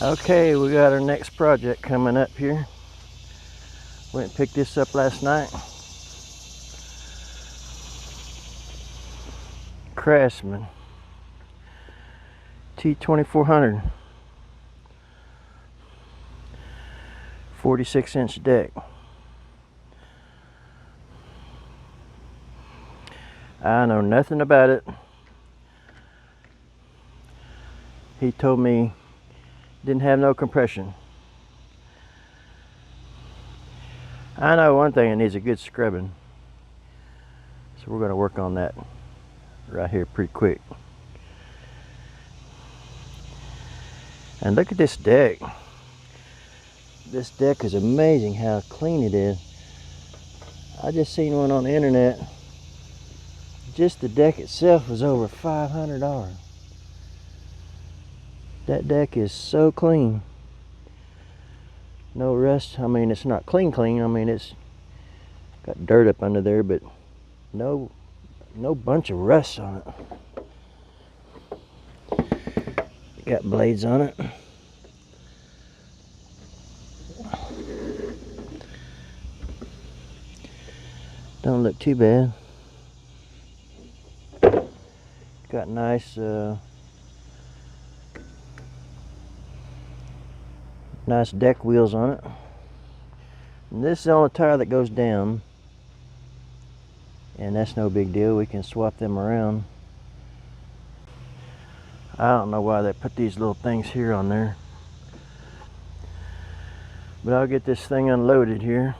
Okay, we got our next project coming up here. Went and picked this up last night. Craftsman T2400 46-inch deck. I know nothing about it. He told me didn't have no compression. I know one thing, it needs a good scrubbing. So we're going to work on that right here pretty quick. And look at this deck. This deck is amazing how clean it is. I just seen one on the internet. Just the deck itself was over $500. That deck is so clean. No rust. I mean, it's not clean. I mean, it's got dirt up under there, but no bunch of rust on it. Got blades on it. Don't look too bad. Got nice nice deck wheels on it. And this is the only tire that goes down, and that's no big deal. We can swap them around. I don't know why they put these little things here on there, but I'll get this thing unloaded here.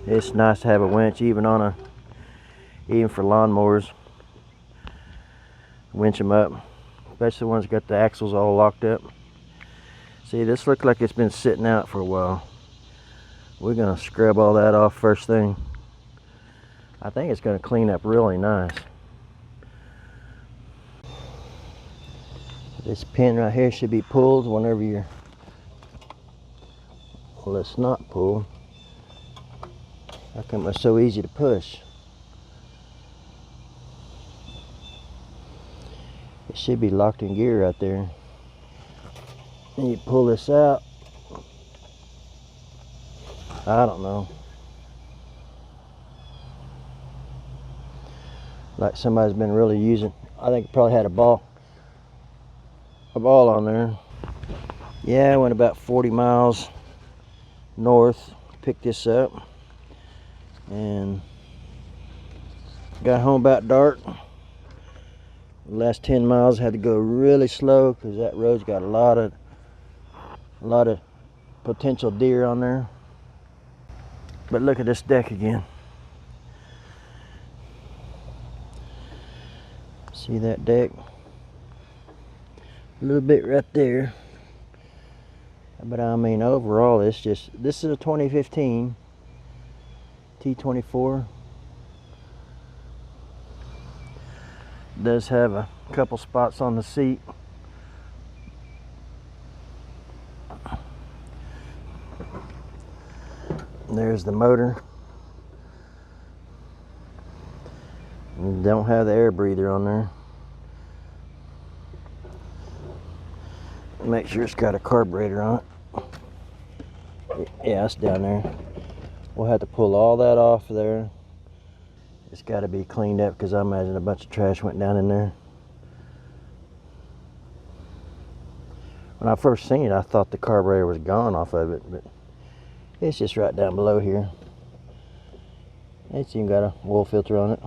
It's nice to have a winch, even for lawnmowers. Winch them up, especially the ones that got the axles all locked up. See, this looks like it's been sitting out for a while. We're gonna scrub all that off first thing. I think it's gonna clean up really nice. This pin right here should be pulled whenever you're, well, it's not pulled. How come it's so easy to push? It should be locked in gear right there. And you pull this out. I don't know. Like somebody's been really using. I think it probably had a ball on there. Yeah, I went about 40 miles north, picked this up, and got home about dark. The last 10 miles had to go really slow because that road's got a lot of potential deer on there. But look at this deck again. See that deck? A little bit right there. But I mean, overall, it's just, this is a 2015 T24. Does have a couple spots on the seat. There's the motor. Don't have the air breather on there. Make sure it's got a carburetor on it. Yeah, it's down there. We'll have to pull all that off there. It's got to be cleaned up because I imagine a bunch of trash went down in there. When I first seen it, I thought the carburetor was gone off of it, but it's just right down below here. It's even got a oil filter on it.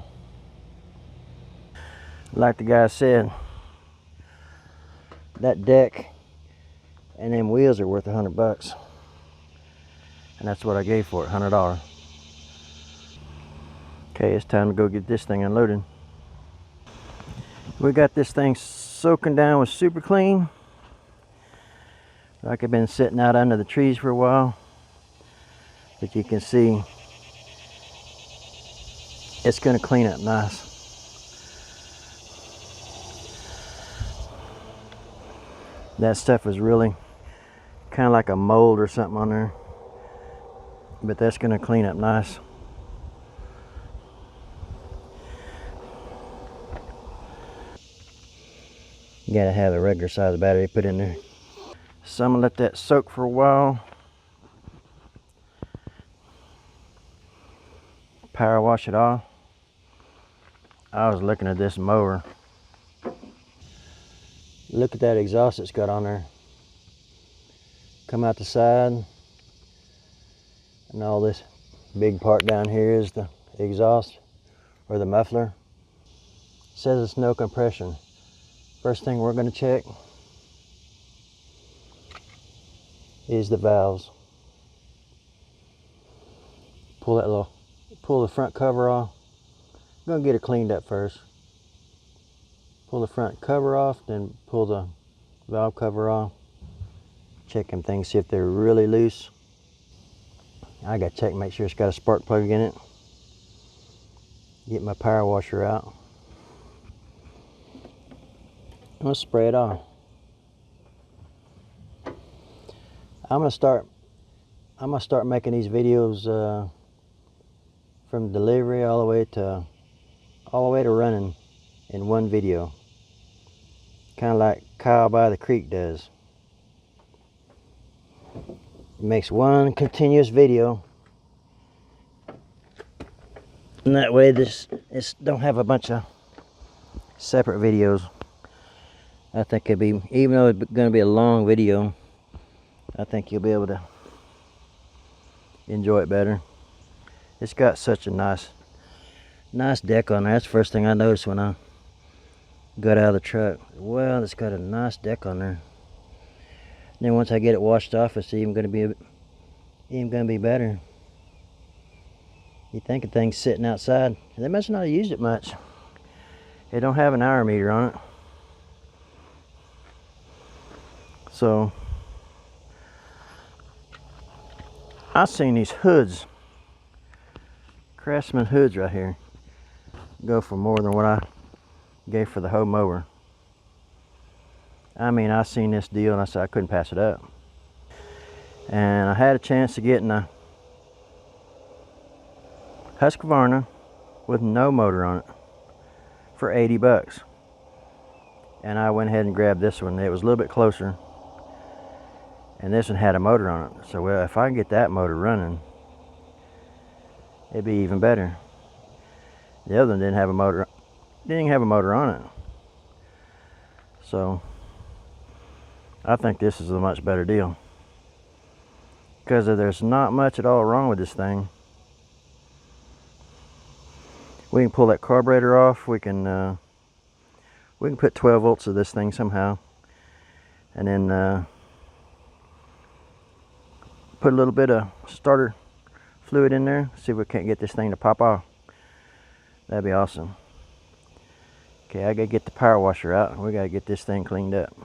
Like the guy said, that deck and them wheels are worth $100. And that's what I gave for it, $100. Okay, it's time to go get this thing unloaded. We got this thing soaking down with super clean. Like I've been sitting out under the trees for a while. But you can see it's going to clean up nice. That stuff was really kind of like a mold or something on there. But that's going to clean up nice. You gotta have a regular size battery put in there. So I'm gonna let that soak for a while. Power wash it off. I was looking at this mower. Look at that exhaust it's got on there. Come out the side, and all this big part down here is the exhaust or the muffler. It says it's no compression. First thing we're going to check is the valves. Pull the front cover off. I'm going to get it cleaned up first. Pull the front cover off, then pull the valve cover off. Check them things, see if they're really loose. I got to check, make sure it's got a spark plug in it. Get my power washer out. I'm going to spray it off. I'm going to start making these videos from delivery all the way to running in one video. Kind of like Kyle by the Creek does. It makes one continuous video. And that way this don't have a bunch of separate videos. I think it'd be, even though it's going to be a long video, I think you'll be able to enjoy it better. It's got such a nice deck on there. That's the first thing I noticed when I got out of the truck. Well, it's got a nice deck on there. And then once I get it washed off, it's even going to be better. You think the thing's sitting outside? They must not have used it much. It don't have an hour meter on it. So I've seen these hoods, Craftsman hoods right here, go for more than what I gave for the whole mower. I mean, I seen this deal and I said I couldn't pass it up. And I had a chance of getting a Husqvarna with no motor on it for 80 bucks. And I went ahead and grabbed this one. It was a little bit closer. And this one had a motor on it. So, well, if I can get that motor running, it'd be even better. The other one didn't have a motor. Didn't even have a motor on it. So, I think this is a much better deal. Because there's not much at all wrong with this thing. We can pull that carburetor off. We can put 12 volts of this thing somehow. And then put a little bit of starter fluid in there, see if we can't get this thing to pop off. That'd be awesome. Okay, I gotta get the power washer out. We gotta get this thing cleaned up.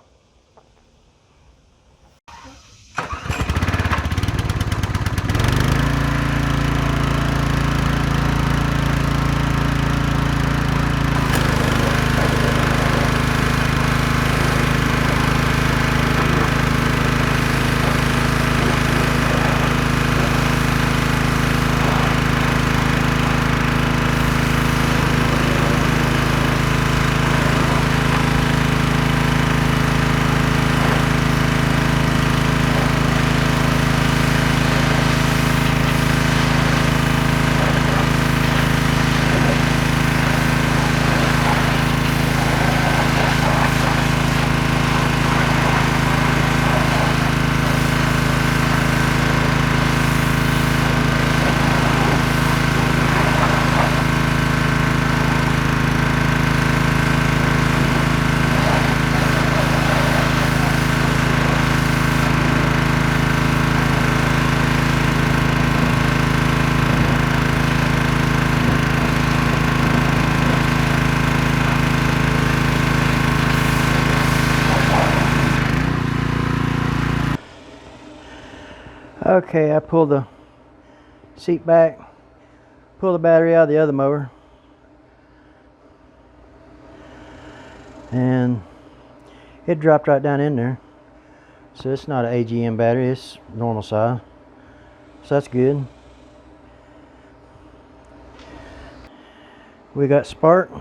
Okay, I pulled the seat back, pulled the battery out of the other mower, and it dropped right down in there. So it's not an AGM battery, it's normal size. So that's good. We got spark.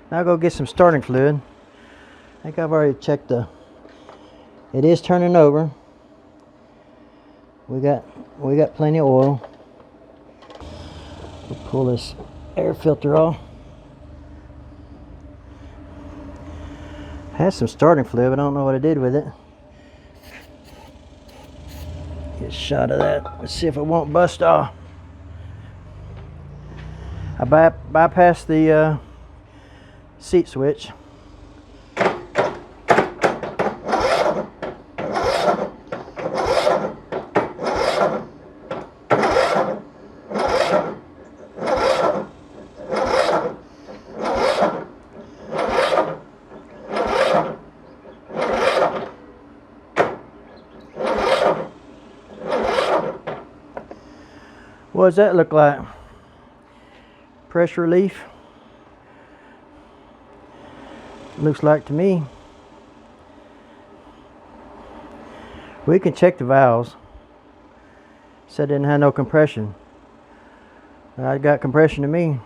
Now I'll go get some starting fluid. I think I've already checked it is turning over. We got plenty of oil. We'll pull this air filter off. Has some starting fluid, I don't know what I did with it. Get a shot of that. Let's see if it won't bust off. I bypassed the seat switch. What does that look like? Pressure relief? Looks like to me. We can check the valves. Said it didn't have no compression. I got compression to me.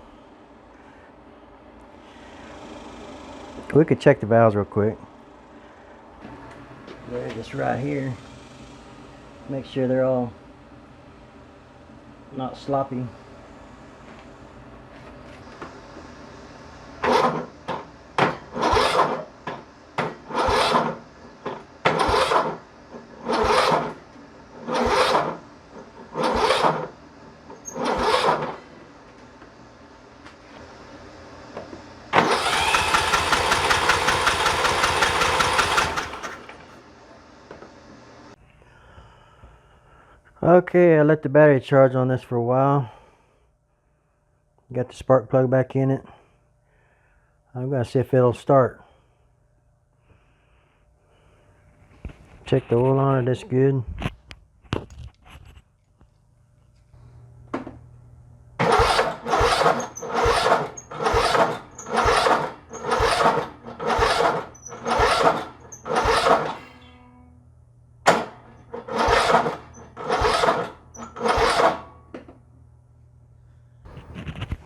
We could check the valves real quick. They're just right here. Make sure they're all not sloppy. Okay, I let the battery charge on this for a while. Got the spark plug back in it. I'm gonna see if it'll start. Check the oil on it, that's good.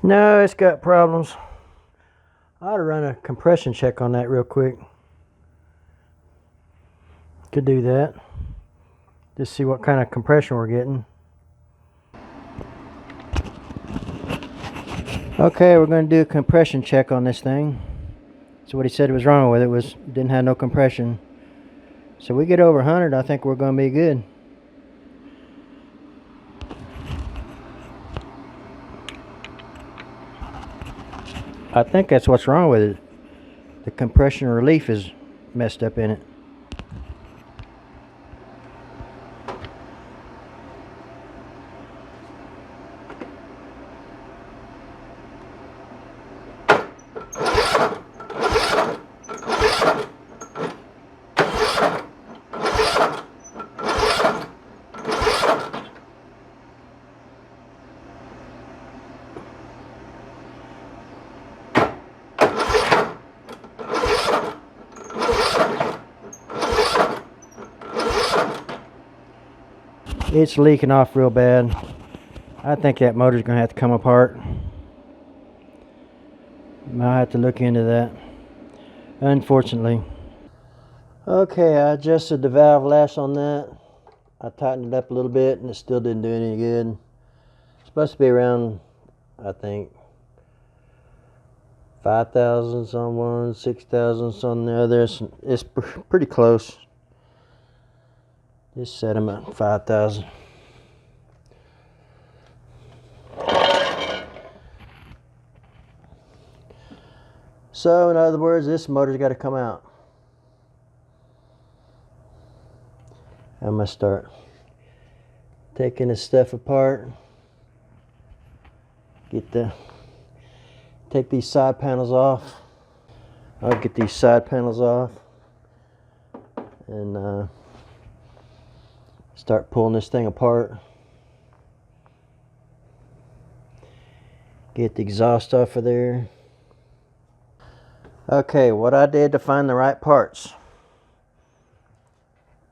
No, it's got problems. I ought to run a compression check on that real quick. Could do that. Just see what kind of compression we're getting. Okay, we're going to do a compression check on this thing. So what he said was wrong with it didn't have no compression. So we get over 100, I think we're going to be good. I think that's what's wrong with it. The compression relief is messed up in it. It's leaking off real bad. I think that motor's gonna have to come apart. I'll have to look into that, unfortunately. Okay, I adjusted the valve lash on that. I tightened it up a little bit and it still didn't do any good. It's supposed to be around, I think, 5,000 on one, 6,000 on the other. It's pretty close. Just set them at 5,000. So, in other words, this motor's got to come out. I'm going to start taking this stuff apart. Take these side panels off. I'll get these side panels off and start pulling this thing apart. Get the exhaust off of there. Okay, what I did to find the right parts.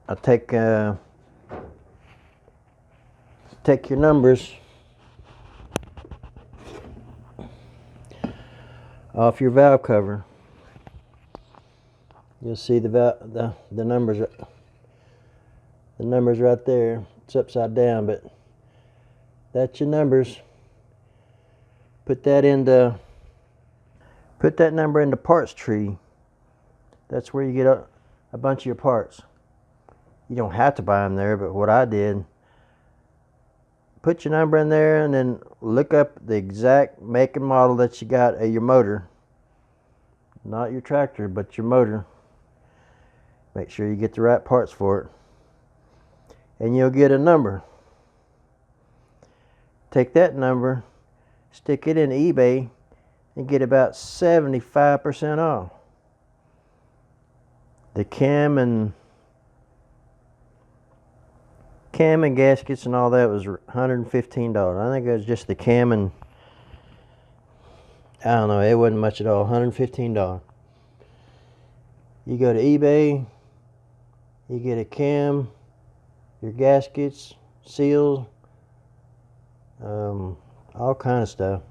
I take your numbers off your valve cover. You'll see the numbers. The numbers right there. It's upside down, but that's your numbers. Put that number in the parts tree. That's where you get a bunch of your parts. You don't have to buy them there, but what I did, put your number in there and then look up the exact make and model that you got of your motor. Not your tractor, but your motor. Make sure you get the right parts for it. And you'll get a number. Take that number, stick it in eBay, and get about 75% off. The cam and gaskets and all that was $115. I think it was just the cam and, I don't know, it wasn't much at all. $115. You go to eBay, you get a cam, your gaskets, seals, all kind of stuff.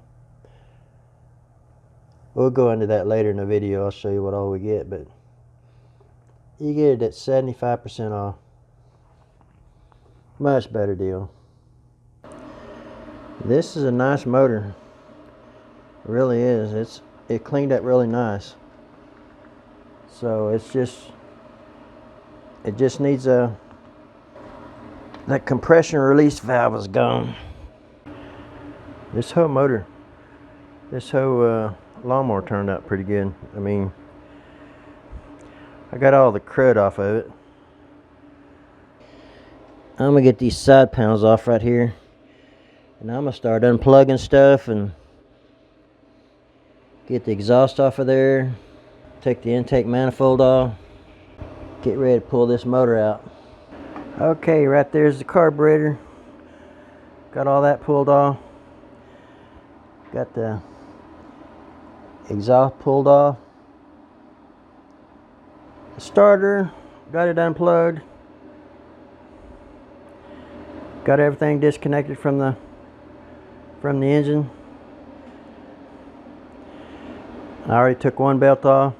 We'll go into that later in the video. I'll show you what all we get, but you get it at 75% off. Much better deal. This is a nice motor. It really is. It cleaned up really nice. So it just needs that compression release valve is gone. This whole lawnmower turned out pretty good. I mean, I got all the crud off of it. I'm gonna get these side panels off right here, and I'm gonna start unplugging stuff and get the exhaust off of there, take the intake manifold off, get ready to pull this motor out. Okay, right there's the carburetor. Got all that pulled off. Got the exhaust pulled off. The starter, got it unplugged. Got everything disconnected from the engine. I already took one belt off.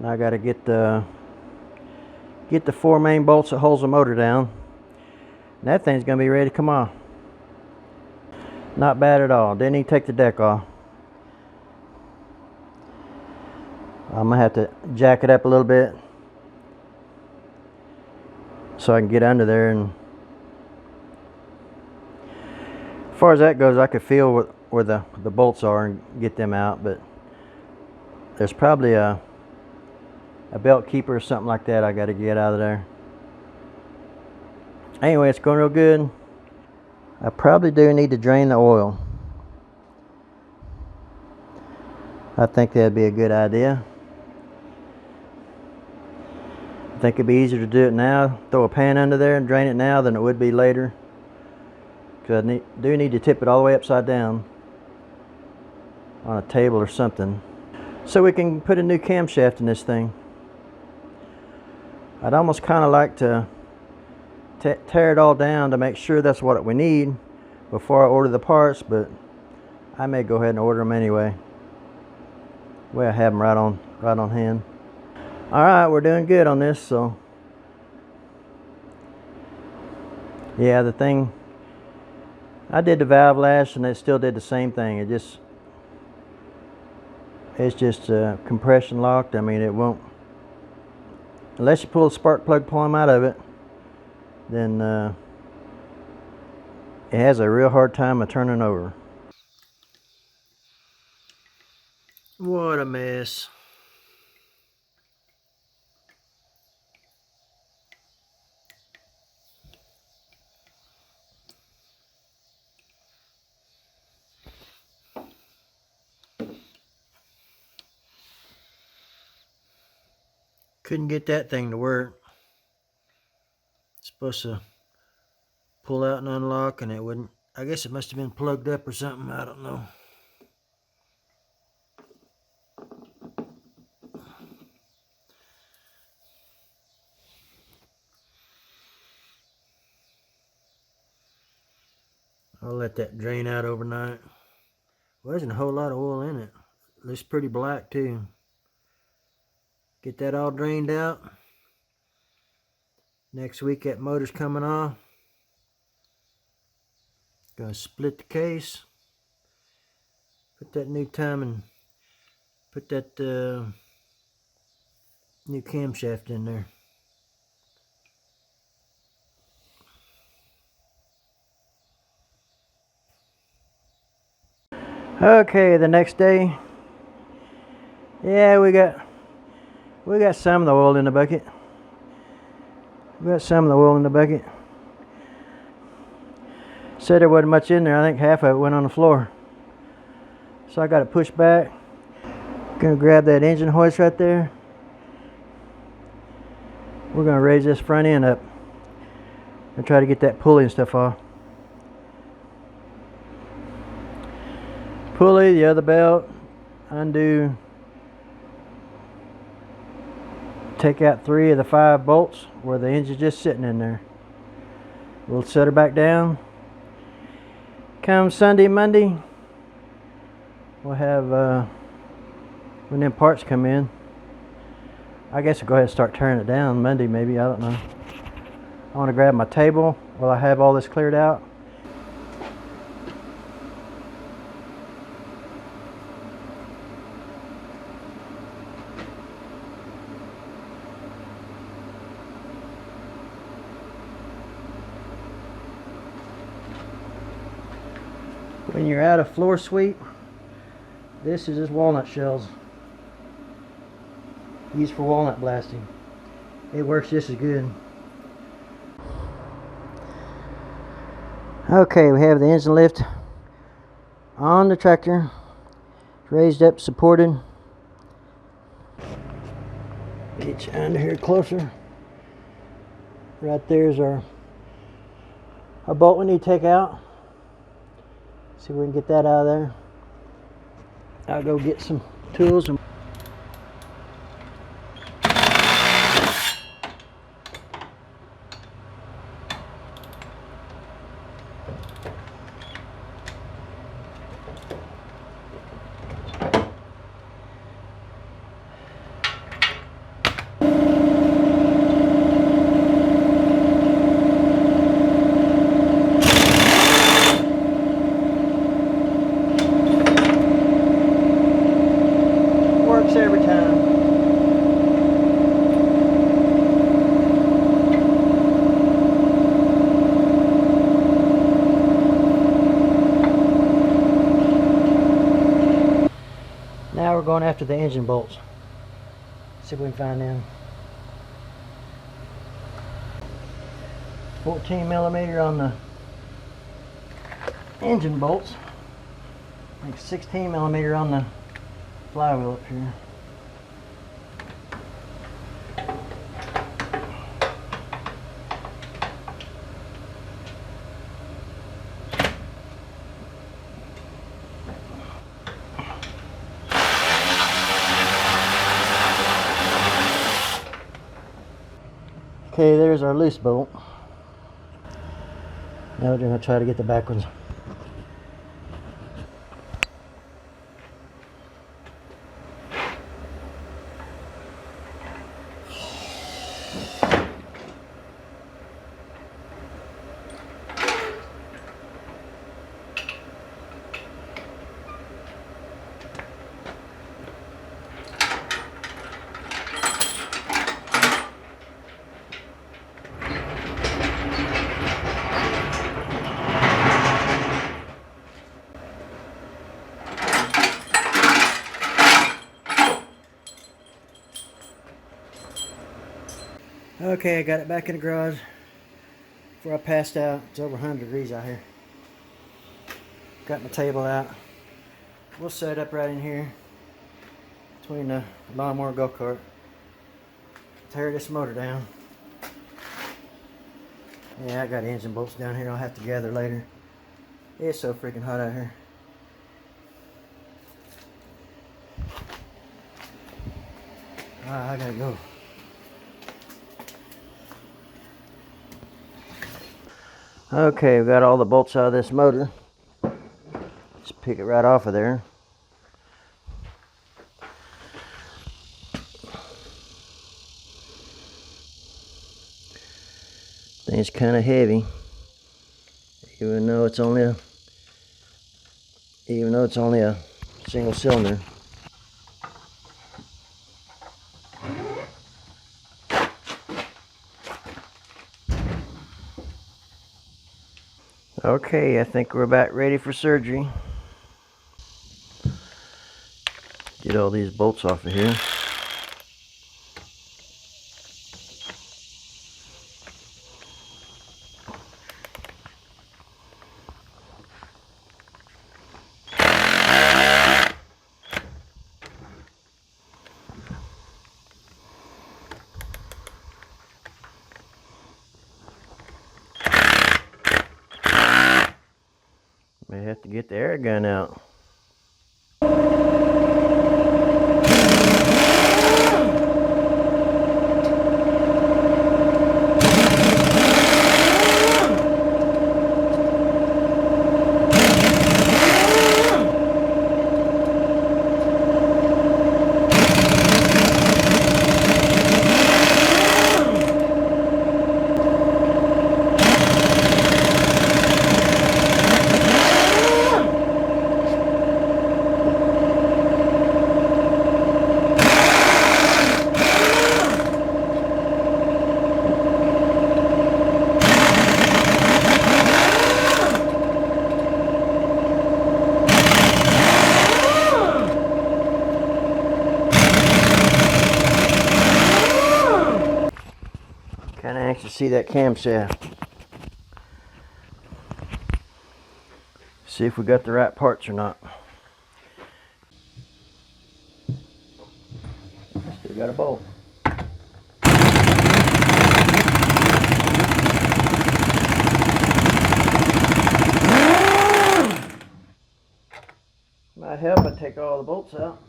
Now I got to get the 4 main bolts that holds the motor down. And that thing's gonna be ready to come off. Not bad at all. Didn't even take the deck off. I'm gonna have to jack it up a little bit so I can get under there. And as far as that goes, I could feel where the bolts are and get them out, but there's probably a belt keeper or something like that I got to get out of there. Anyway, it's going real good. I probably do need to drain the oil. I think that'd be a good idea. I think it'd be easier to do it now, throw a pan under there and drain it now than it would be later. Because I do need to tip it all the way upside down on a table or something, so we can put a new camshaft in this thing. I'd almost kind of like to tear it all down to make sure that's what we need before I order the parts, but I may go ahead and order them anyway. Well, I have them right on hand. All right, we're doing good on this. So yeah, the thing, I did the valve lash and it still did the same thing. It's just compression locked. I mean, it won't, unless you pull the spark plug plume out of it, then it has a real hard time of turning over. What a mess. Couldn't get that thing to work. It's supposed to pull out and unlock, and it wouldn't. I guess it must have been plugged up or something. I don't know. I'll let that drain out overnight. Well, there's a whole lot of oil in it. Looks pretty black too. Get that all drained out. Next week that motor's coming off. Gonna split the case. Put that new timing. Put that new camshaft in there. Okay, the next day. Yeah, we got some of the oil in the bucket. We got some of the oil in the bucket. Said there wasn't much in there. I think half of it went on the floor. So I got it pushed back. Gonna grab that engine hoist right there. We're gonna raise this front end up and try to get that pulley and stuff off. Pulley, the other belt, undo. Take out 3 of the 5 bolts where the engine's just sitting in there. We'll set her back down. Come Sunday, Monday, we'll have, when them parts come in, I guess I'll go ahead and start tearing it down Monday maybe, I don't know. I want to grab my table while I have all this cleared out. When you're out of floor sweep, this is just walnut shells used for walnut blasting. It works just as good. Okay, we have the engine lift on the tractor, raised up, supported. Get you under here closer. Right there's our bolt we need to take out. See if we can get that out of there. I'll go get some tools and every time. Now we're going after the engine bolts. See if we can find them. 14mm on the engine bolts. Like 16mm on the flywheel up here. Okay, there's our loose bolt. Now we're going to try to get the back ones. Okay, I got it back in the garage before I passed out. It's over 100 degrees out here. Got my table out. We'll set it up right in here between the lawnmower and go-kart. Tear this motor down. Yeah, I got engine bolts down here I'll have to gather later. It's so freaking hot out here. I gotta go. Okay, we got all the bolts out of this motor. Just pick it right off of there. thing's kind of heavy, even though it's only a single cylinder. Okay, I think we're about ready for surgery. Get all these bolts off of here. May have to get the air gun out. Kind of anxious to see that camshaft. See if we got the right parts or not. Still got a bolt. Might help if I take all the bolts out.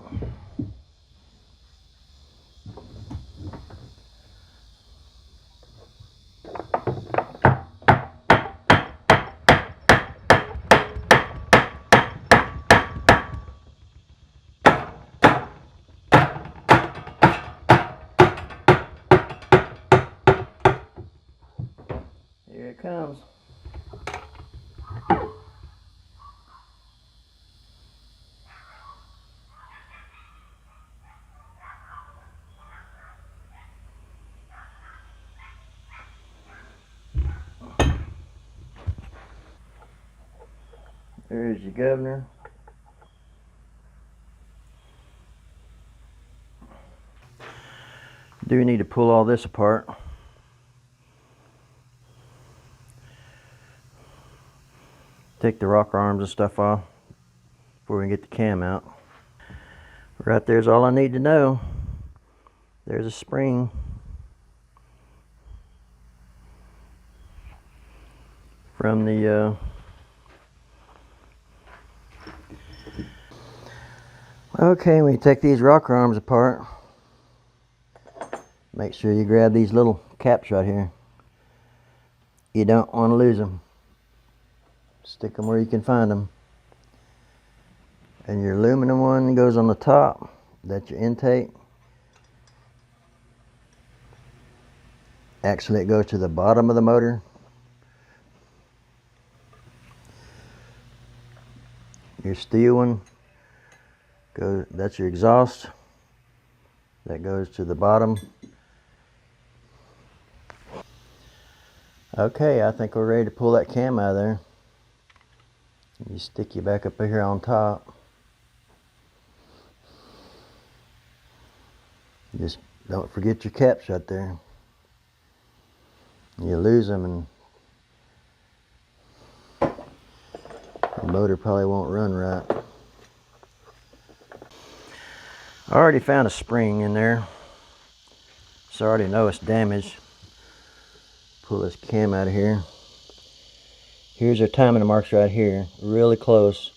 Here it comes. There's your governor. Do need to pull all this apart. Take the rocker arms and stuff off before we can get the cam out. Right there's all I need to know. There's a spring. From the okay, when you take these rocker arms apart, make sure you grab these little caps right here. You don't want to lose them. Stick them where you can find them. And your aluminum one goes on the top. That's your intake. Actually, it goes to the bottom of the motor. Your steel one goes, that's your exhaust. That goes to the bottom. Okay, I think we're ready to pull that cam out of there. You stick you back up here on top. Just don't forget your caps right there. You lose them and the motor probably won't run right. I already found a spring in there, so I already know it's damaged. Pull this cam out of here. Here's our timing marks right here, really close.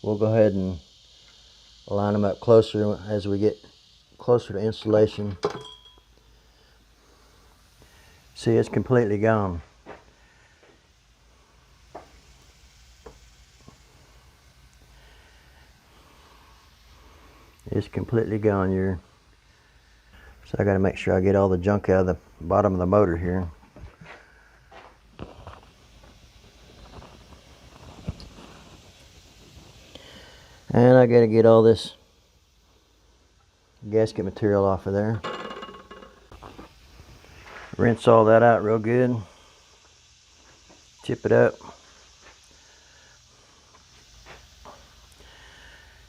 We'll go ahead and line them up closer as we get closer to installation. See, it's completely gone. It's completely gone here. So I got to make sure I get all the junk out of the bottom of the motor here. And I gotta get all this gasket material off of there. Rinse all that out real good. Tip it up.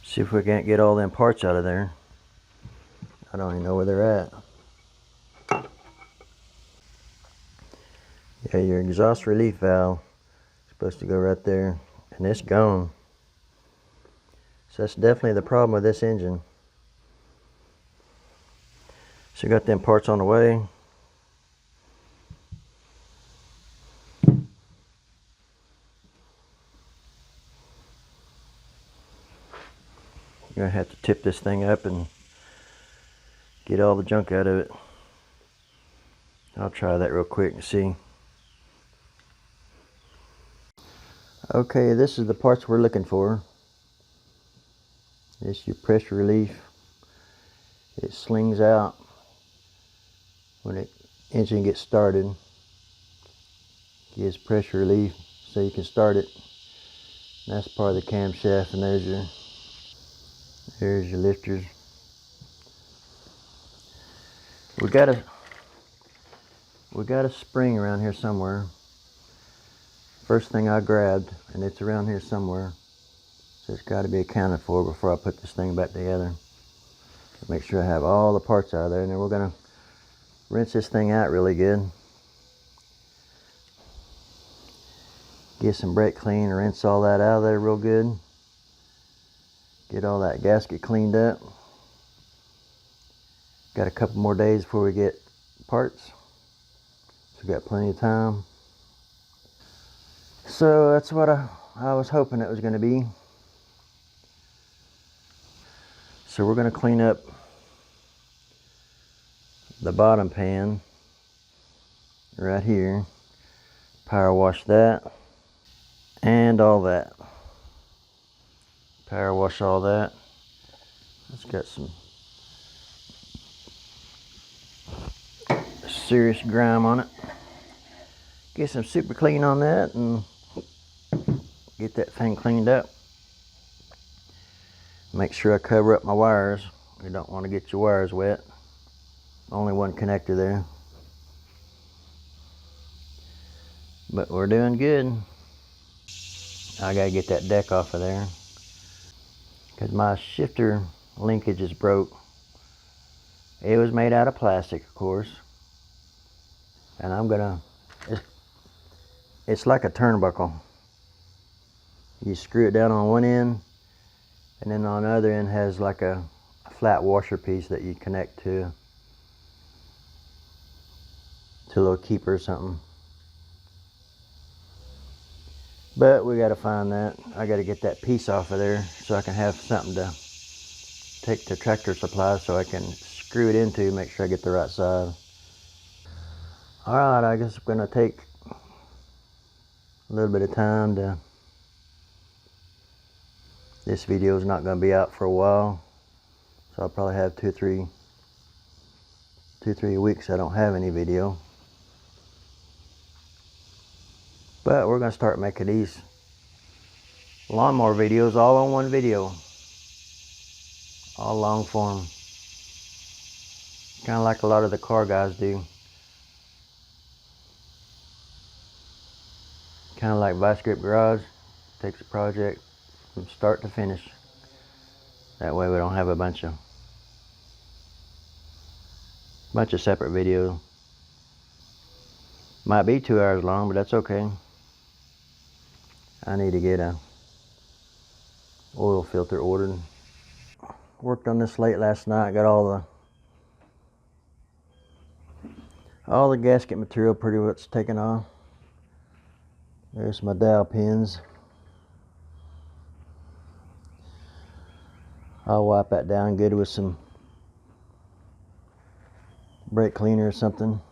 See if we can't get all them parts out of there. I don't even know where they're at. Yeah, your exhaust relief valve is supposed to go right there, and it's gone. So that's definitely the problem with this engine. So you got them parts on the way. You're gonna have to tip this thing up and get all the junk out of it. I'll try that real quick and see. Okay, this is the parts we're looking for. This is your pressure relief. It slings out when the engine gets started. Gives pressure relief so you can start it. And that's part of the camshaft, and there's your lifters. We got a spring around here somewhere. First thing I grabbed, and it's around here somewhere. So it's got to be accounted for before I put this thing back together. Make sure I have all the parts out of there, and then we're gonna rinse this thing out really good. Get some brake clean, rinse all that out of there real good. Get all that gasket cleaned up. Got a couple more days before we get parts. So we got plenty of time. So that's what I was hoping it was going to be. So we're going to clean up the bottom pan right here. Power wash that and all that. Power wash all that. It's got some serious grime on it. Get some super clean on that and get that thing cleaned up. Make sure I cover up my wires. You don't want to get your wires wet. Only one connector there. But we're doing good. I gotta get that deck off of there because my shifter linkage is broke. It was made out of plastic, of course. And I'm gonna, it's like a turnbuckle. You screw it down on one end, and then on the other end has like a flat washer piece that you connect to a little keeper or something. But we gotta find that. I gotta get that piece off of there so I can have something to take to Tractor Supply so I can screw it into, make sure I get the right side. Alright, I guess I'm gonna take a little bit of time to, this video is not gonna be out for a while, so I'll probably have two, three weeks I don't have any video. But we're gonna start making these lawnmower videos all on one video, all long form, kind of like a lot of the car guys do. Kind of like Vice Grip Garage takes a project from start to finish. That way we don't have a bunch of separate videos. Might be 2 hours long, but that's okay. I need to get a oil filter ordered. Worked on this late last night. Got all the gasket material pretty much taken off. There's my dowel pins. I'll wipe that down good with some brake cleaner or something.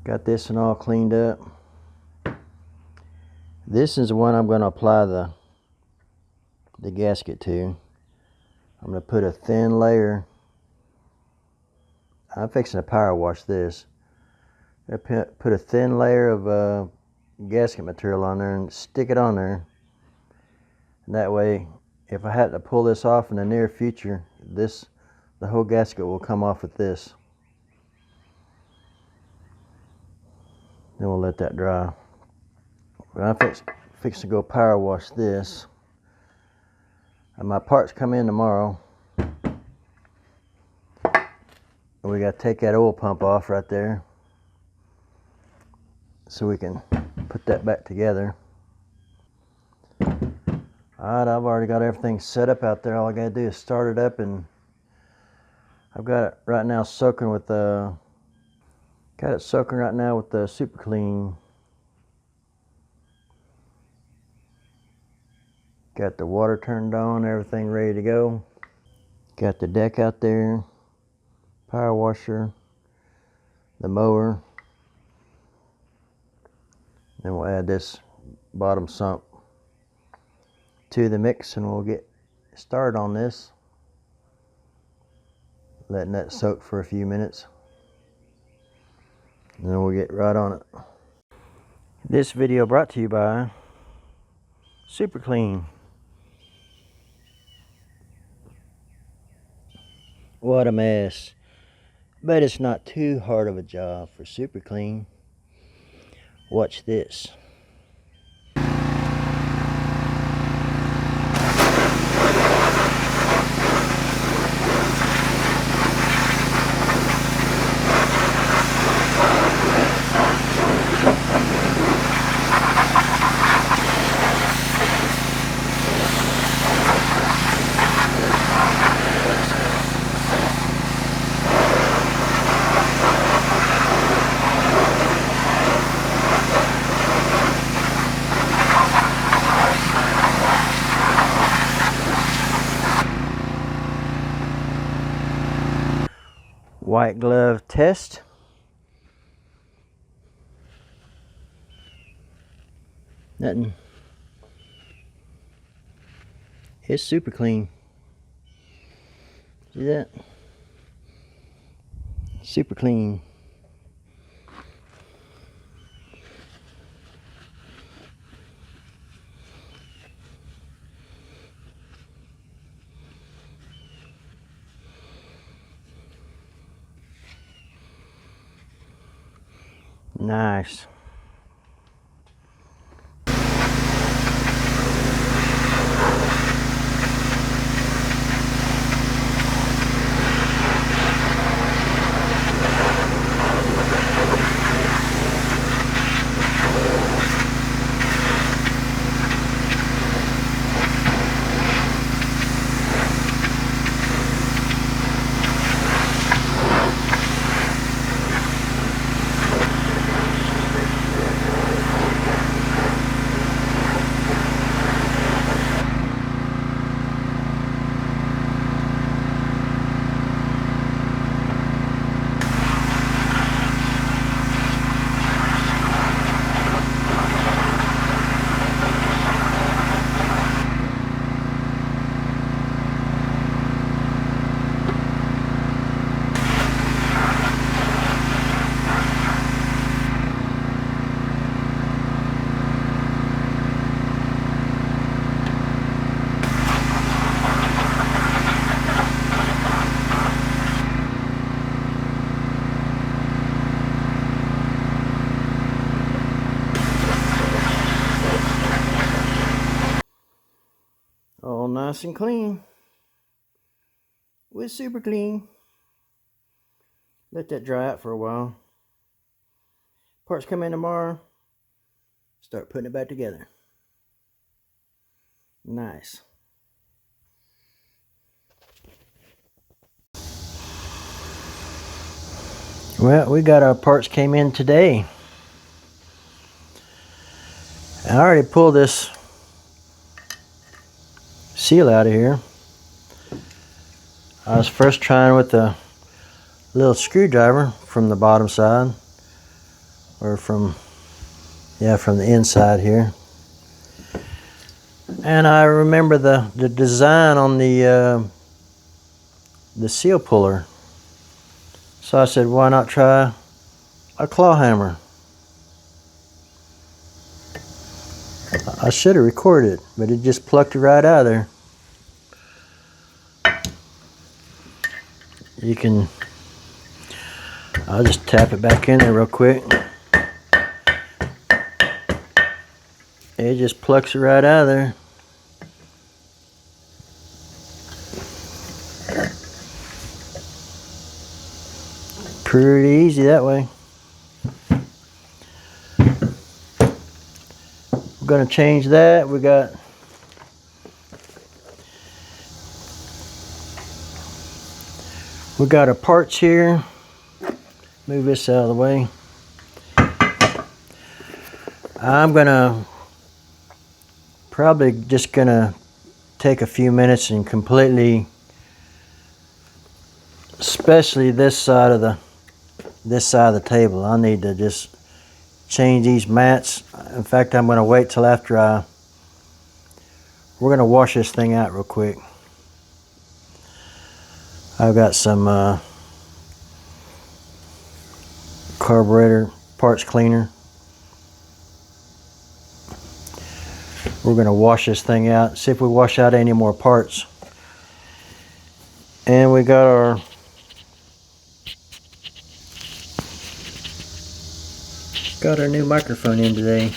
Got this one all cleaned up. This is the one I'm going to apply the gasket to. I'm going to put a thin layer. I'm fixing to power wash this. I put a thin layer of gasket material on there and stick it on there. And that way, if I had to pull this off in the near future, the whole gasket will come off with this. Then we'll let that dry. But I'm fixing to go power wash this. And my parts come in tomorrow. And we got to take that oil pump off right there, so we can put that back together. Alright, I've already got everything set up out there. All I got to do is start it up, and I've got it right now soaking with the Super Clean. Got the water turned on, everything ready to go. Got the deck out there, power washer, the mower. Then we'll add this bottom sump to the mix, and we'll get started on this. Letting that soak for a few minutes. And then we'll get right on it. This video brought to you by Super Clean. What a mess. But it's not too hard of a job for Super Clean. Watch this. White glove test. Nothing. It's super clean. See that? Super clean. Nice. All nice and clean with Super Clean. Let that dry out for a while. Parts come in tomorrow. Start putting it back together. Nice. Well, we got our parts came in today. I already pulled this seal out of here. I was first trying with the little screwdriver from the bottom side, or from the inside here. And I remember the design on the seal puller. So I said, why not try a claw hammer? I should have recorded it, but it just plucked it right out of there. You can, I'll just tap it back in there real quick. It just plucks it right out of there. Pretty easy that way. We're going to change that. We got our parts here. Move this out of the way. I'm probably just gonna take a few minutes and completely, especially this side of the table, I need to just change these mats. In fact, I'm gonna wait till after we're gonna wash this thing out real quick. I've got some carburetor parts cleaner. We're going to wash this thing out, see if we wash out any more parts. And we got our new microphone in today.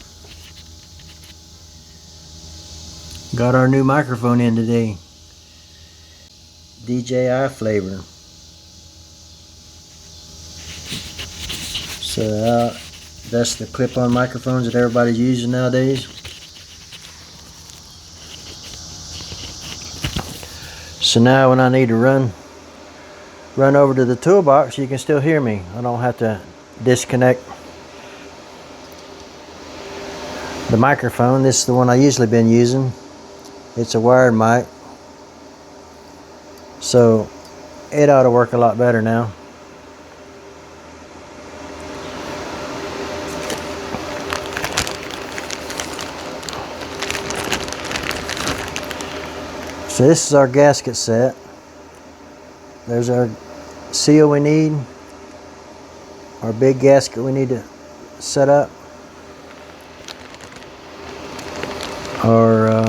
DJI flavor. So that's the clip-on microphones that everybody's using nowadays. So now when I need to run over to the toolbox, you can still hear me. I don't have to disconnect the microphone. This is the one I usually been using. It's a wired mic. So it ought to work a lot better now. So this is our gasket set. There's our seal we need, our big gasket we need to set up, our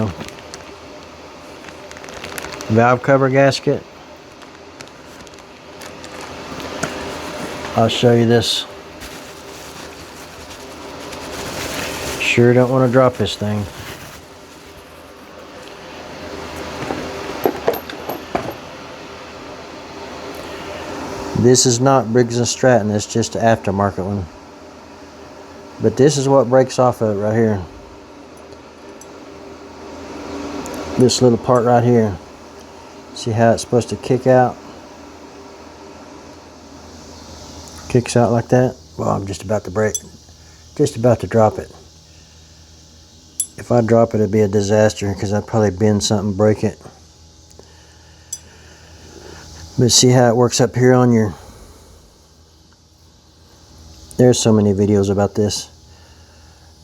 valve cover gasket. I'll show you this. Sure don't want to drop this thing. This is not Briggs & Stratton, it's just an aftermarket one. But this is what breaks off of it right here. This little part right here. See how it's supposed to kick out? Kicks out like that. Well, I'm just about to drop it. If I drop it, it'd be a disaster because I'd probably bend something, break it. But see how it works up here on your... There's so many videos about this.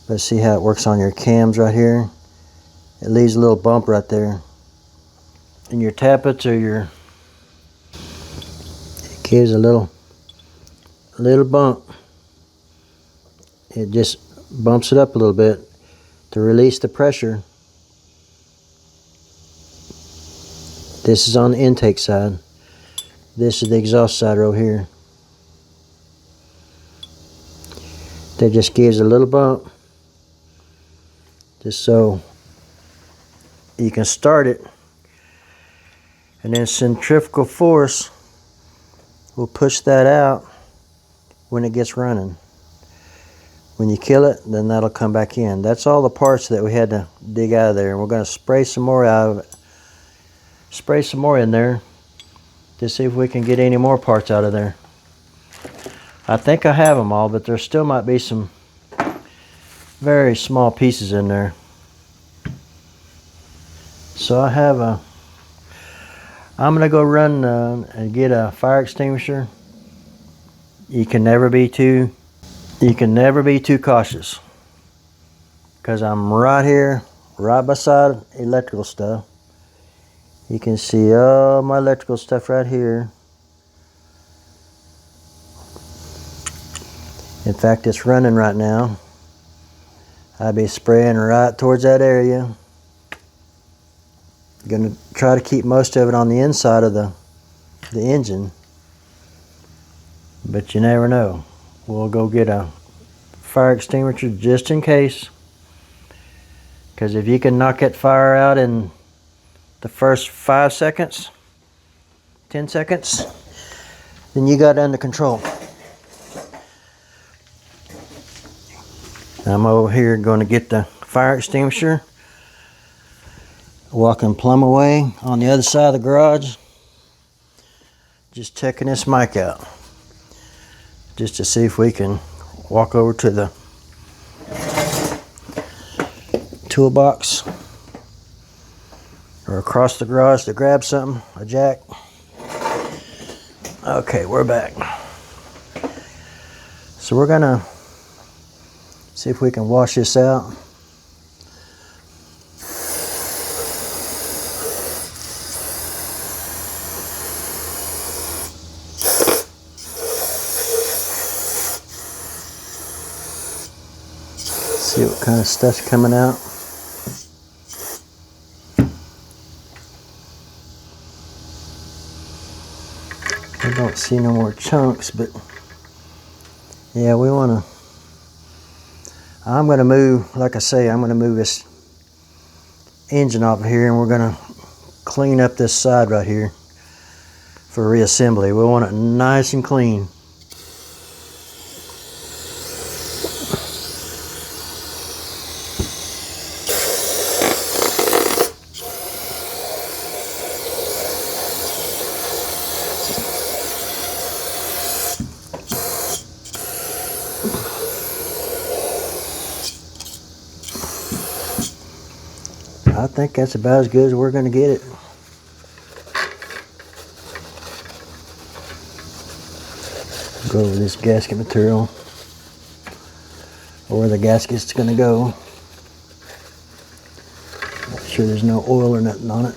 But see how it works on your cams right here? It leaves a little bump right there. And your tappets or your... It gives a little bump. It just bumps it up a little bit to release the pressure. This is on the intake side. This is the exhaust side right here. That just gives a little bump, just so you can start it, and then centrifugal force will push that out when it gets running. When you kill it, then that'll come back in. That's all the parts that we had to dig out of there, and we're going to spray some more out of it. Spray some more in there to see if we can get any more parts out of there. I think I have them all, but there still might be some very small pieces in there. So I'm gonna go run and get a fire extinguisher. You can never be too cautious, because I'm right here, right beside electrical stuff. You can see all my electrical stuff right here. In fact, it's running right now. I'd be spraying right towards that area. Gonna try to keep most of it on the inside of the engine, but you never know. We'll go get a fire extinguisher just in case, because if you can knock that fire out in the first 5 seconds, 10 seconds, then you got it under control. I'm over here going to get the fire extinguisher, walking plumb away on the other side of the garage, just checking this mic out, just to see if we can walk over to the toolbox or across the garage to grab something, a jack. Okay, we're back. So we're gonna see if we can wash this out. See what kind of stuff's coming out. I don't see no more chunks, but yeah, we want to. I'm going to move, like I say, I'm going to move this engine off of here, and we're going to clean up this side right here for reassembly. We want it nice and clean. I think that's about as good as we're going to get it. Go over this gasket material, or where the gasket's going to go. Make sure there's no oil or nothing on it.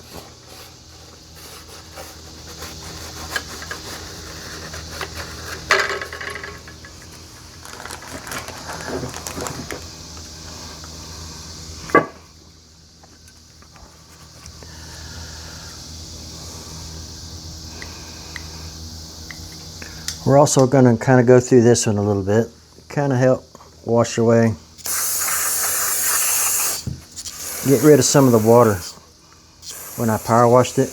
We're also going to kind of go through this one a little bit, kind of help wash away, get rid of some of the water when I power washed it.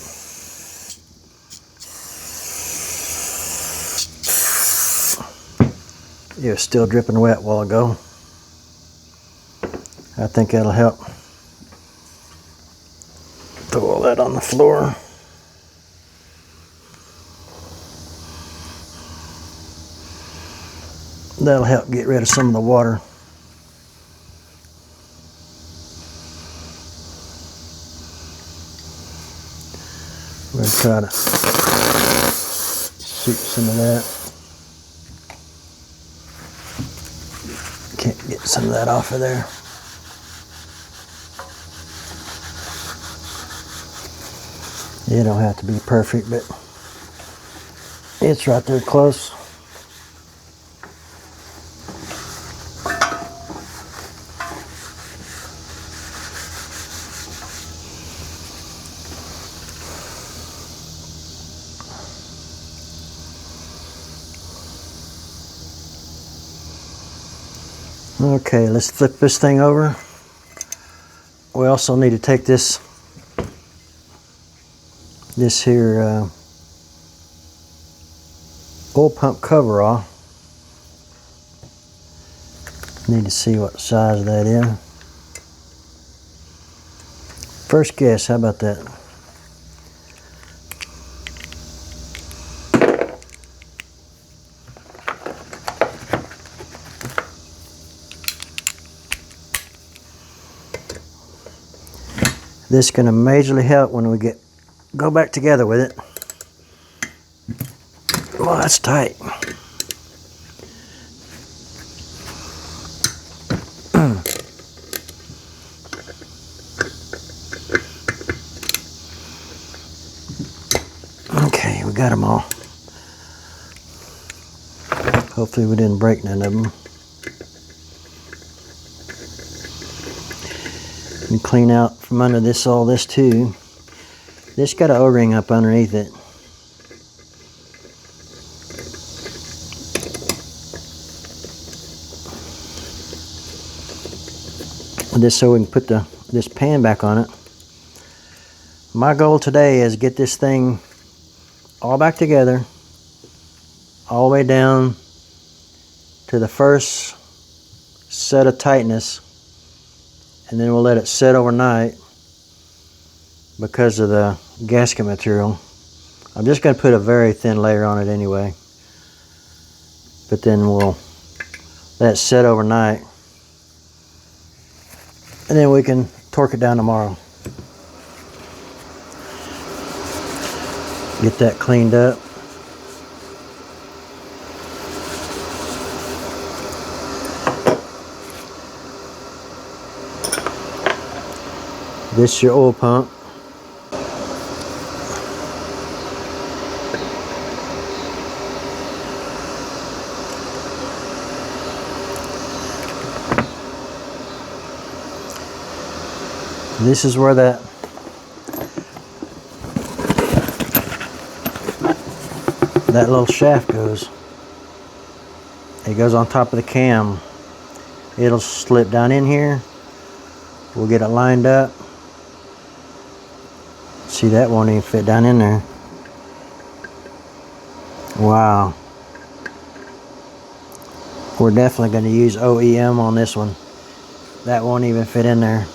It was still dripping wet a while ago. I think that'll help. Throw all that on the floor. That'll help get rid of some of the water. We're going to try to shoot some of that. Can't get some of that off of there. It don't have to be perfect, but it's right there close. Okay, let's flip this thing over. We also need to take this here oil pump cover off. Need to see what size that is. First guess, how about that? This is going to majorly help when we go back together with it. Well, that's tight. Okay, we got them all. Hopefully we didn't break none of them. And clean out from under this, all this too. This got an O-ring up underneath it. Just so we can put this pan back on it. My goal today is get this thing all back together, all the way down to the first set of tightness, and then we'll let it set overnight because of the gasket material. I'm just going to put a very thin layer on it anyway, but then we'll let it set overnight, and then we can torque it down tomorrow. Get that cleaned up. This is your oil pump. This is where that little shaft goes. It goes on top of the cam. It'll slip down in here. We'll get it lined up. See, that won't even fit down in there. Wow. We're definitely going to use OEM on this one. That won't even fit in there.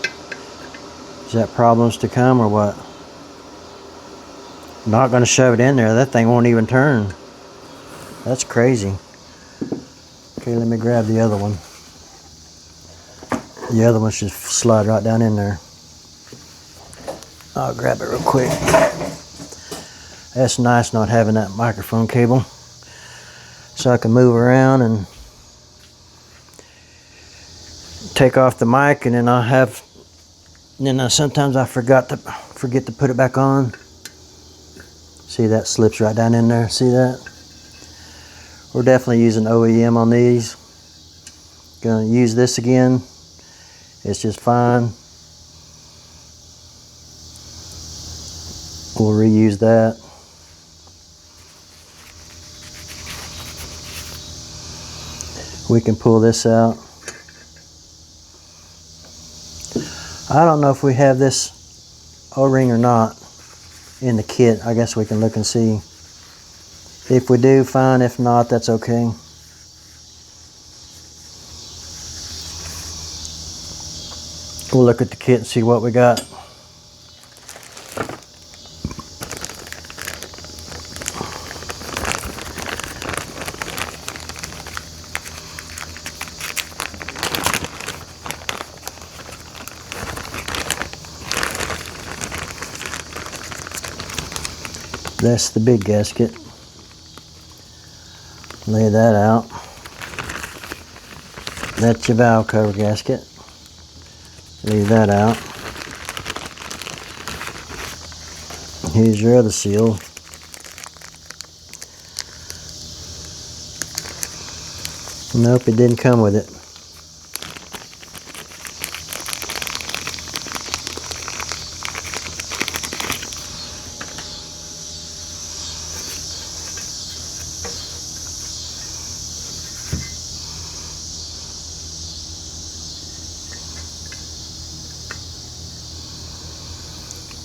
Is that problems to come or what? Not going to shove it in there. That thing won't even turn. That's crazy. Okay, let me grab the other one. The other one should slide right down in there. I'll grab it real quick. That's nice not having that microphone cable, so I can move around and take off the mic, and then sometimes I forget to put it back on. See, that slips right down in there. See that? We're definitely using OEM on these. Gonna use this again. It's just fine. We'll reuse that. We can pull this out. I don't know if we have this O-ring or not in the kit. I guess we can look and see. If we do, fine. If not, that's okay. We'll look at the kit and see what we got. That's the big gasket. Lay that out. That's your valve cover gasket. Leave that out. Here's your other seal. Nope, it didn't come with it.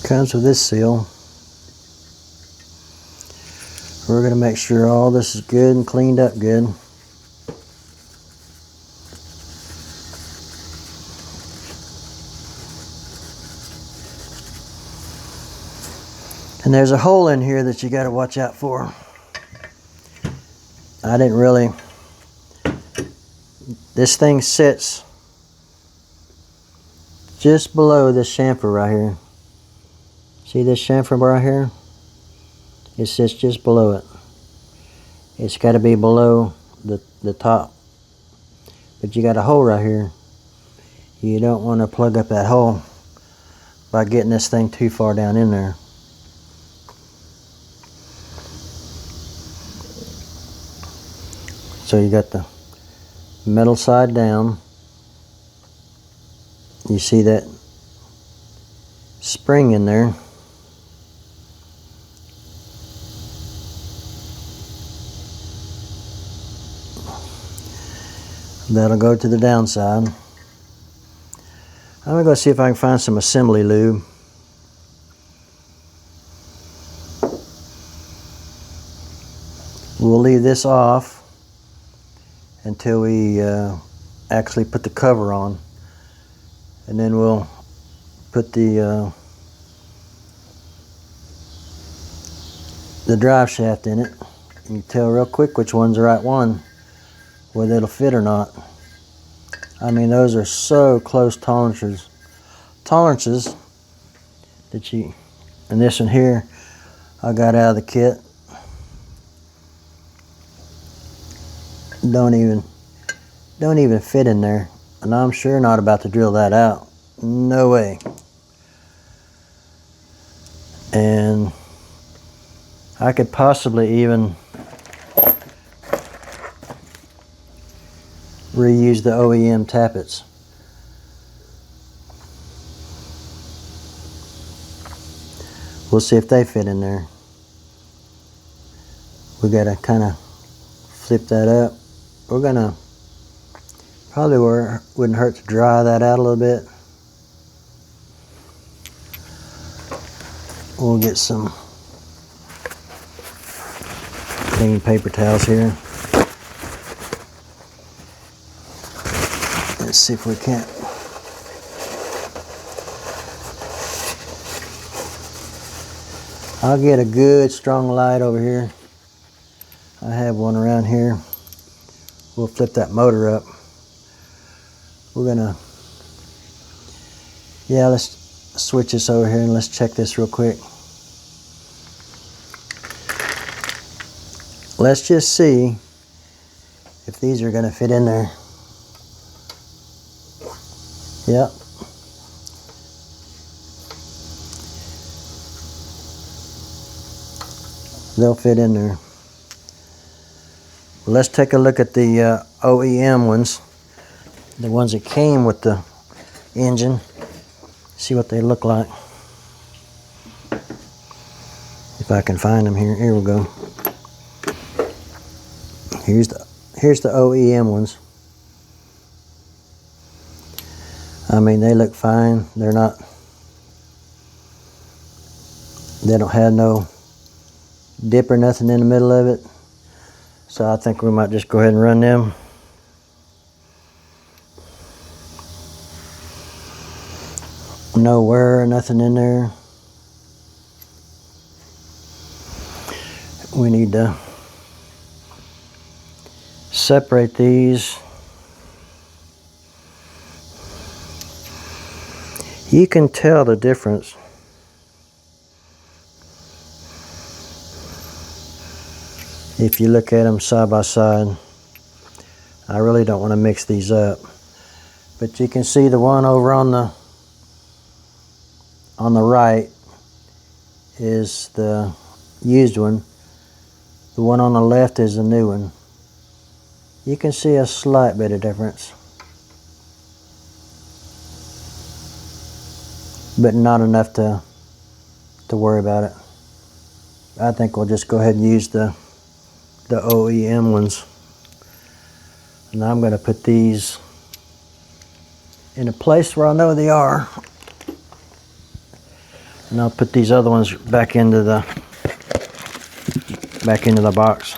Comes with this seal. We're going to make sure all this is good and cleaned up good. And there's a hole in here that you got to watch out for. I didn't really. This thing sits just below this chamfer right here. See this chamfer right here? It sits just below it. It's got to be below the top. But you got a hole right here. You don't want to plug up that hole by getting this thing too far down in there. So you got the metal side down. You see that spring in there. That'll go to the downside. I'm gonna go see if I can find some assembly lube. We'll leave this off until we actually put the cover on, and then we'll put the drive shaft in it. You can tell real quick which one's the right one, whether it'll fit or not. I mean, those are so close tolerances that you, and this one here I got out of the kit. Don't even fit in there, and I'm sure not about to drill that out. No way. And I could possibly even reuse the OEM tappets. We'll see if they fit in there. We gotta kind of flip that up. We're gonna probably wouldn't hurt to dry that out a little bit. We'll get some clean paper towels here. Let's see if we can't. I'll get a good strong light over here. I have one around here. We'll flip that motor up. We're gonna, yeah, let's switch this over here and let's check this real quick. Let's just see if these are gonna fit in there. Yep. They'll fit in there. Let's take a look at the OEM ones, the ones that came with the engine, see what they look like. If I can find them here. Here we go. Here's the OEM ones. I mean, they look fine. They don't have no dip or nothing in the middle of it. So I think we might just go ahead and run them. No wear or nothing in there. We need to separate these. You can tell the difference. If you look at them side by side. I really don't want to mix these up, but you can see the one over on the right is the used one. The one on the left is the new one. You can see a slight bit of difference, but not enough to worry about it. I think we'll just go ahead and use the OEM ones. And I'm going to put these in a place where I know they are. And I'll put these other ones back into the box.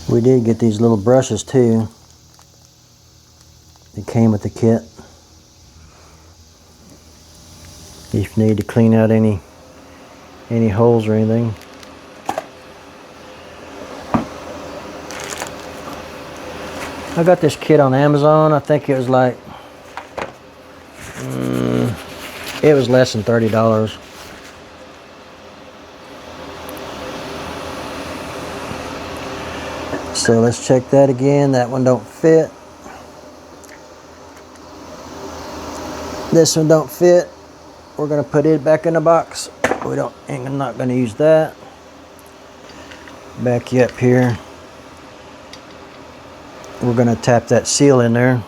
We did get these little brushes too. They came with the kit. If you need to clean out any holes or anything. I got this kit on Amazon. I think it was like, it was less than $30. So let's check that again. That one don't fit. This one don't fit. We're gonna put it back in the box. I'm not gonna use that. Back you up here. we're going to tap that seal in there,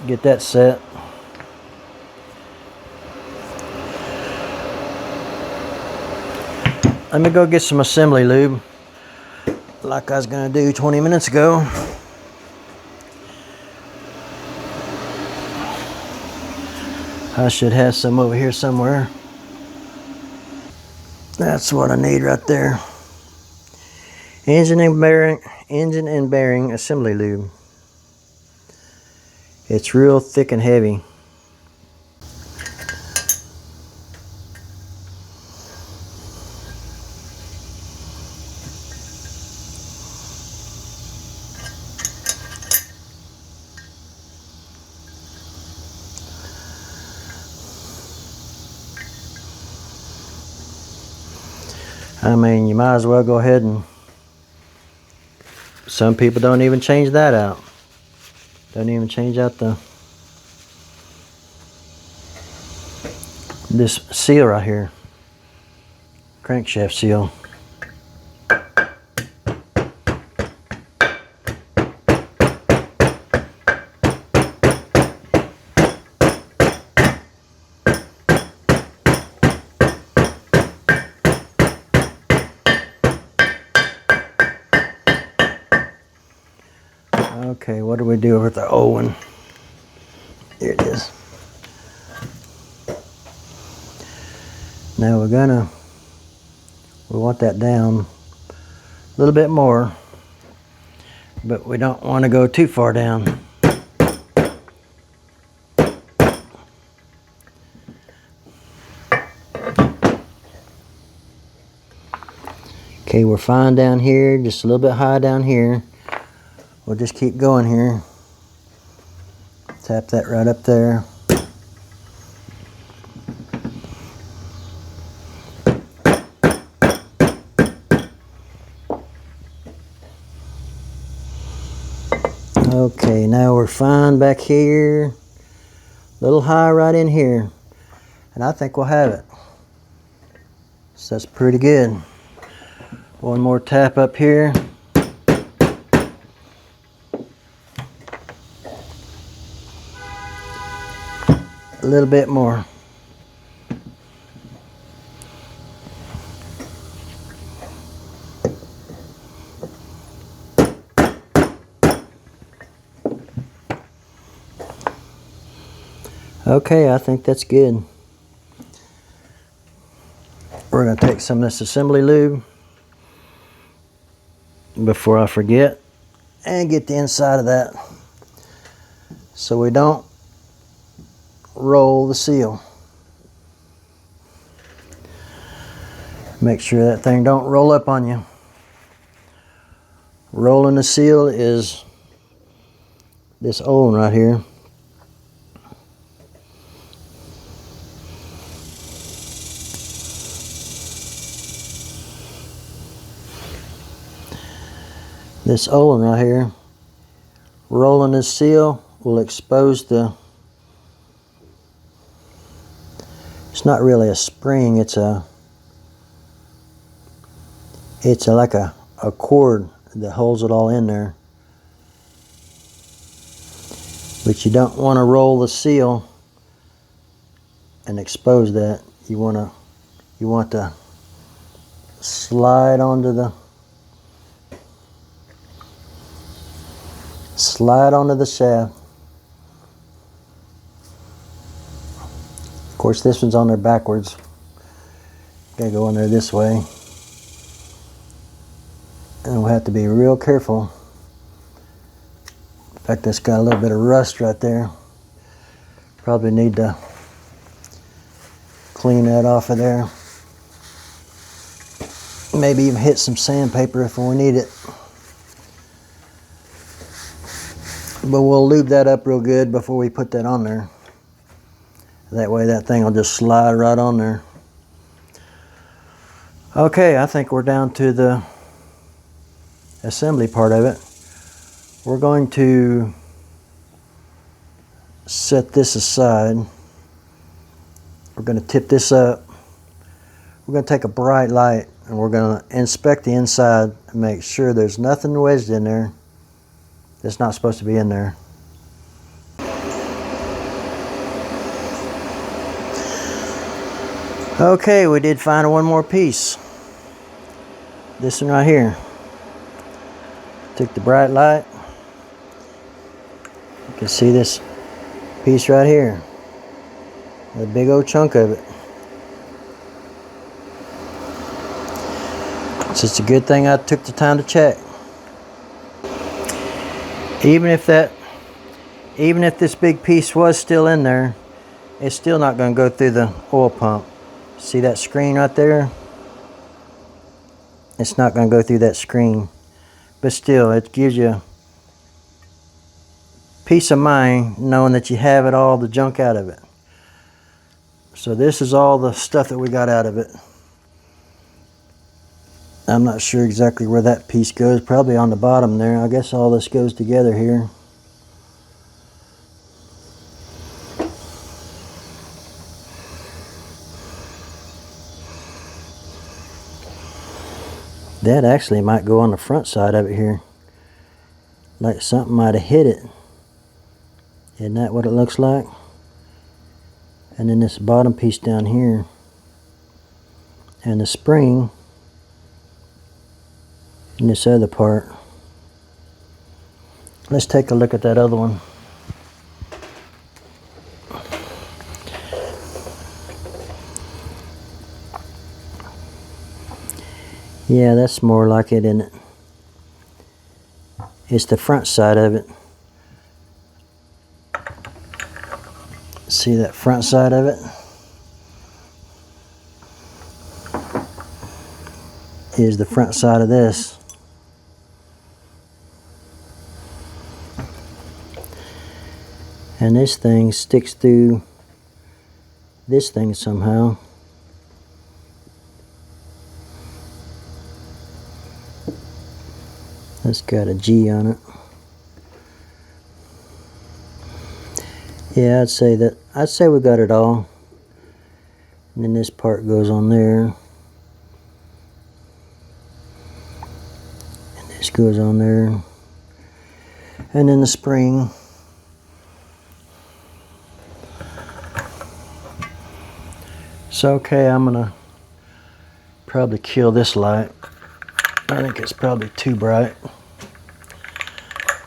get that set. Let me go get some assembly lube like I was going to do 20 minutes ago. I should have some over here somewhere. That's what I need right there. Engine and bearing assembly lube. It's real thick and heavy. I mean, you might as well go ahead and, some people don't even change that out. Don't even change out this seal right here. Crankshaft seal. Okay, what do we do with the old one? Here it is. Now we want that down a little bit more, but we don't want to go too far down. Okay, we're fine down here, just a little bit high down here. We'll just keep going here. Tap that right up there. Okay, now we're fine back here. A little high right in here. And I think we'll have it. So that's pretty good. One more tap up here. A little bit more. Okay, I think that's good. We're going to take some of this assembly lube before I forget and get the inside of that so we don't roll the seal. Make sure that thing don't roll up on you. Rolling the seal is this old one right here. This old one right here. Rolling this seal will expose the, it's not really a spring, it's like a cord that holds it all in there. But you don't want to roll the seal and expose that. You want to slide onto the shaft. Of course, this one's on there backwards. Gotta go in there this way. And we'll have to be real careful. In fact, that's got a little bit of rust right there. Probably need to clean that off of there. Maybe even hit some sandpaper if we need it. But we'll lube that up real good before we put that on there. That way that thing will just slide right on there. Okay, I think we're down to the assembly part of it. We're going to set this aside. We're going to tip this up. We're going to take a bright light and we're going to inspect the inside and make sure there's nothing wedged in there. that's not supposed to be in there. Okay, we did find one more piece. This one right here. Took the bright light. You can see this piece right here. A big old chunk of it. So it's a good thing I took the time to check. Even if this big piece was still in there, it's still not going to go through the oil pump. See that screen right there? It's not going to go through that screen. But still, it gives you peace of mind knowing that you have all the junk out of it. So this is all the stuff that we got out of it. I'm not sure exactly where that piece goes. Probably on the bottom there. I guess all this goes together here. That actually might go on the front side of it here. Like something might have hit it. Isn't that what it looks like? And then this bottom piece down here. And the spring in this other part. Let's take a look at that other one. Yeah, that's more like it, isn't it? It's the front side of it. See that front side of it? Here's the front side of this. And this thing sticks through this thing somehow. That's got a G on it. Yeah, I'd say we got it all. And then this part goes on there. And this goes on there. And then the spring. So okay, I'm gonna probably kill this light. I think it's probably too bright.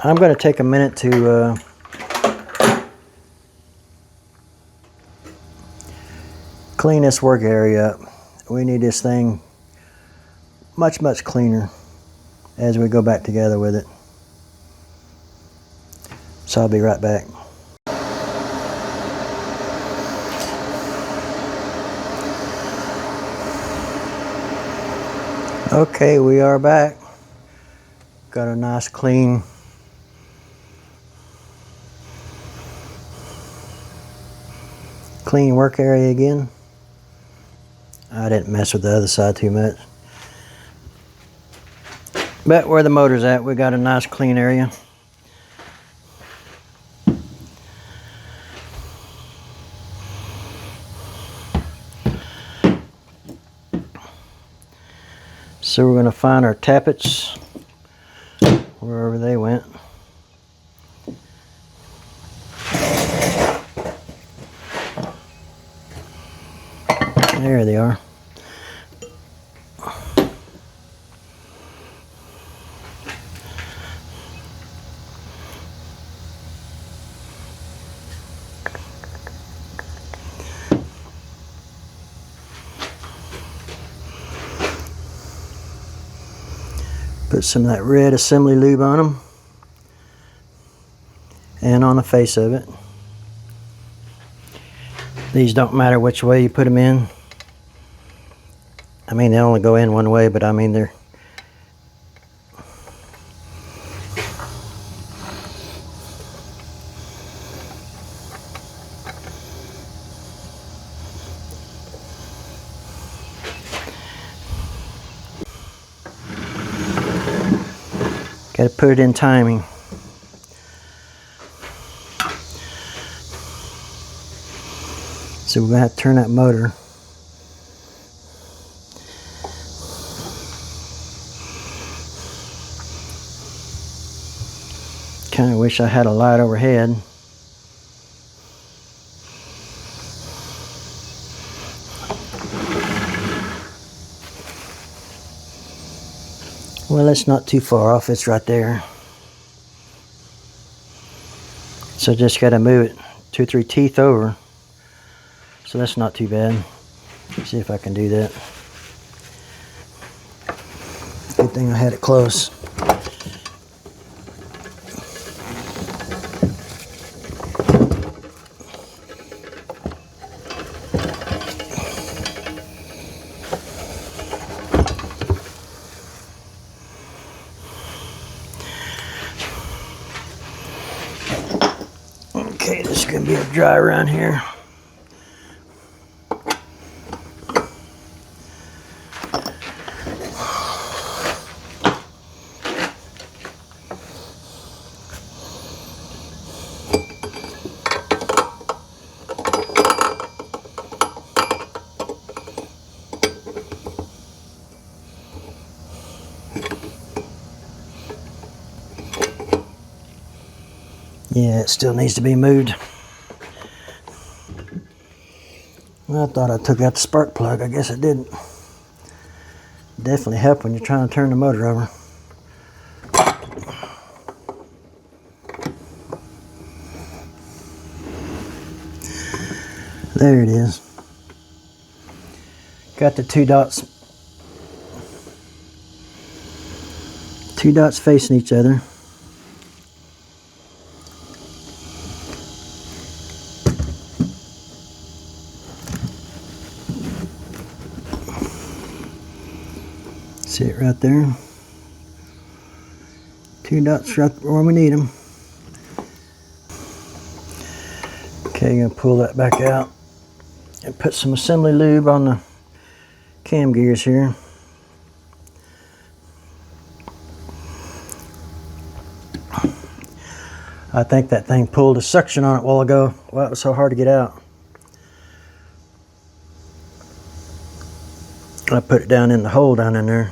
I'm going to take a minute to clean this work area up. We need this thing much cleaner as we go back together with it. So I'll be right back. Okay, we are back. Got a nice clean work area again. I didn't mess with the other side too much. But where the motor's at, we got a nice clean area. So we're going to find our tappets wherever they went. There they are. Put some of that red assembly lube on them and on the face of it. These don't matter which way you put them in. I mean, they only go in one way, but I mean, they're got to put it in timing. So we're going to have to turn that motor. Kind of wish I had a light overhead. Well, it's not too far off. It's right there. So just got to move it 2 or 3 teeth over. So that's not too bad. Let's see if I can do that. Good thing I had it close. Okay, this is going to be a dry around here. Yeah, it still needs to be moved. Well, I thought I took out the spark plug. I guess I didn't. Definitely help when you're trying to turn the motor over. There it is. Got the 2 dots. 2 dots facing each other. See it right there? 2 dots right where we need them. Okay, I'm gonna pull that back out and put some assembly lube on the cam gears here. I think that thing pulled a suction on it a while ago. Well, it was so hard to get out. I put it down in the hole down in there.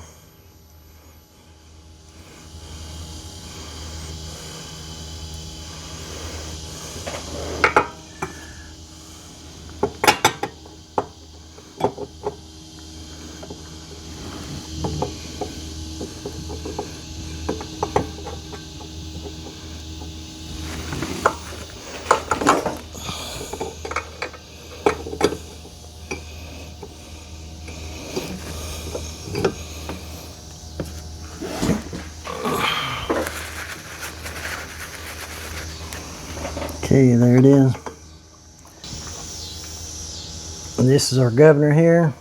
Okay, there it is. And this is our governor here.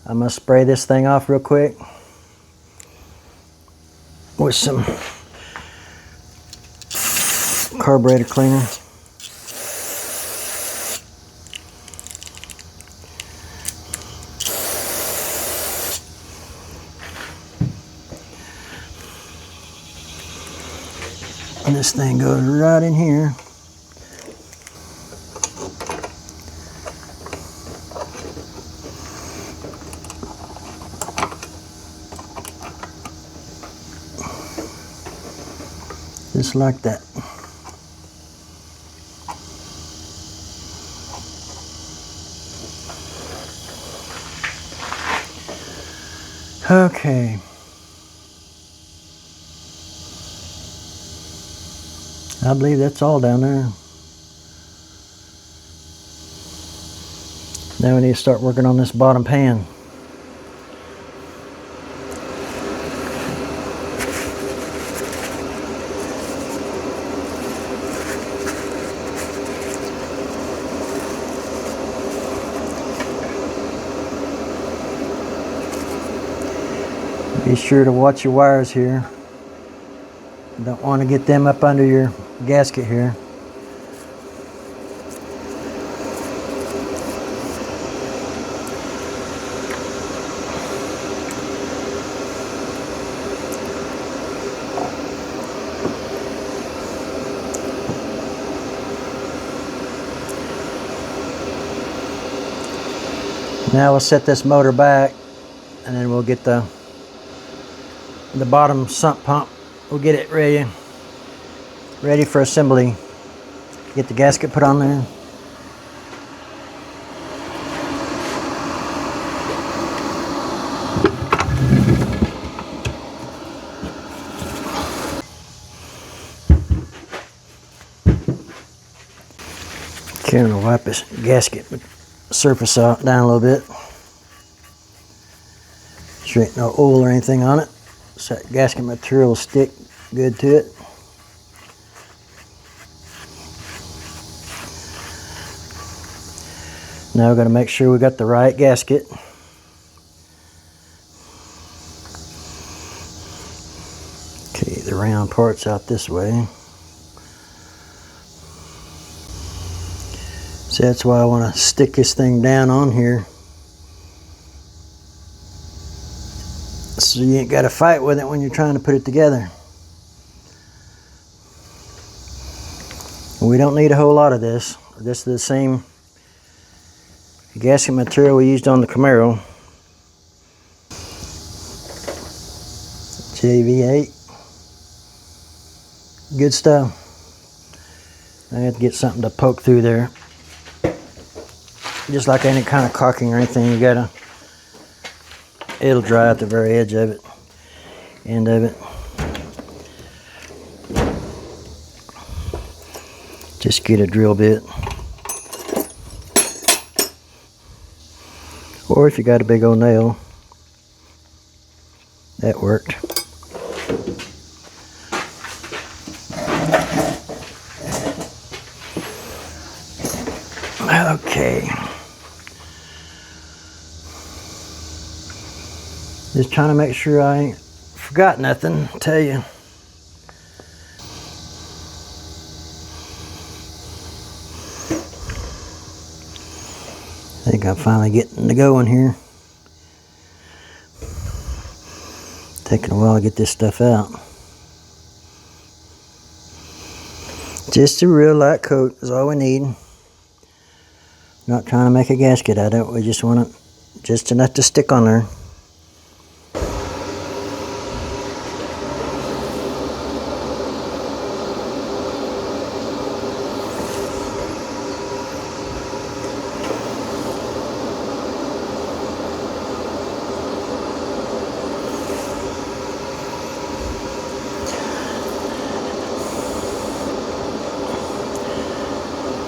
I'm gonna spray this thing off real quick with some carburetor cleaner. And this thing goes right in here. Just like that. Okay. I believe that's all down there. Now we need to start working on this bottom pan. Be sure to watch your wires here. You don't want to get them up under your gasket here. Now we'll set this motor back and then we'll get the bottom sump pump. We'll get it ready ready for assembly. Get the gasket put on there. Okay, I'm gonna wipe this gasket surface out down a little bit. There ain't no oil or anything on it, so that gasket material will stick good to it. Now we're going to make sure we got the right gasket. Okay, the round part's out this way. So that's why I want to stick this thing down on here, so you ain't got to fight with it when you're trying to put it together. We don't need a whole lot of this. This is the same gasket material we used on the Camaro. JV8. Good stuff. I had to get something to poke through there. Just like any kind of caulking or anything, you gotta, it'll dry at the very edge of it, end of it. Just get a drill bit. Or if you got a big old nail, that worked. Okay. Just trying to make sure I ain't forgot nothing, I tell you. I think I'm finally getting to going here. Taking a while to get this stuff out. Just a real light coat is all we need. Not trying to make a gasket out of it, we just want it just enough to stick on there.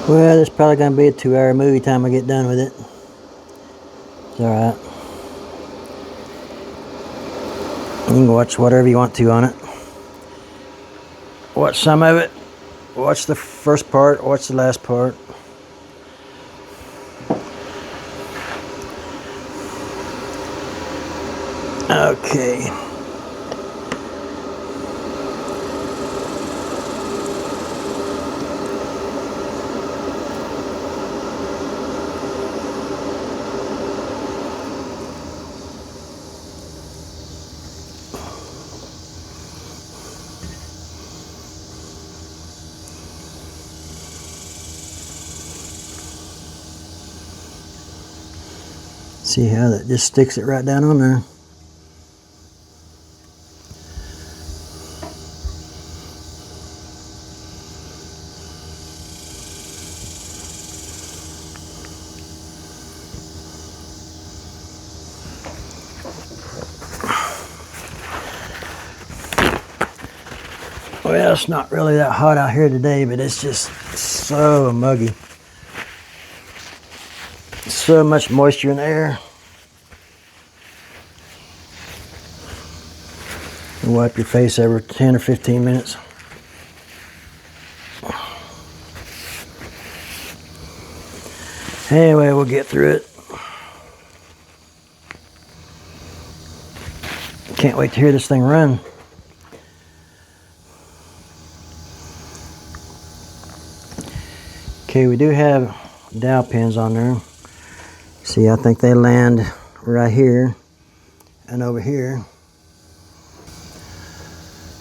Well, it's probably going to be a 2-hour movie time I get done with it. It's alright. You can watch whatever you want to on it. Watch some of it. Watch the first part. Watch the last part. Okay. See how that just sticks it right down on there. Well, it's not really that hot out here today, but it's just so muggy. So much moisture in the air. And wipe your face every 10 or 15 minutes. Anyway, we'll get through it. Can't wait to hear this thing run. Okay, we do have dowel pins on there. See, I think they land right here and over here.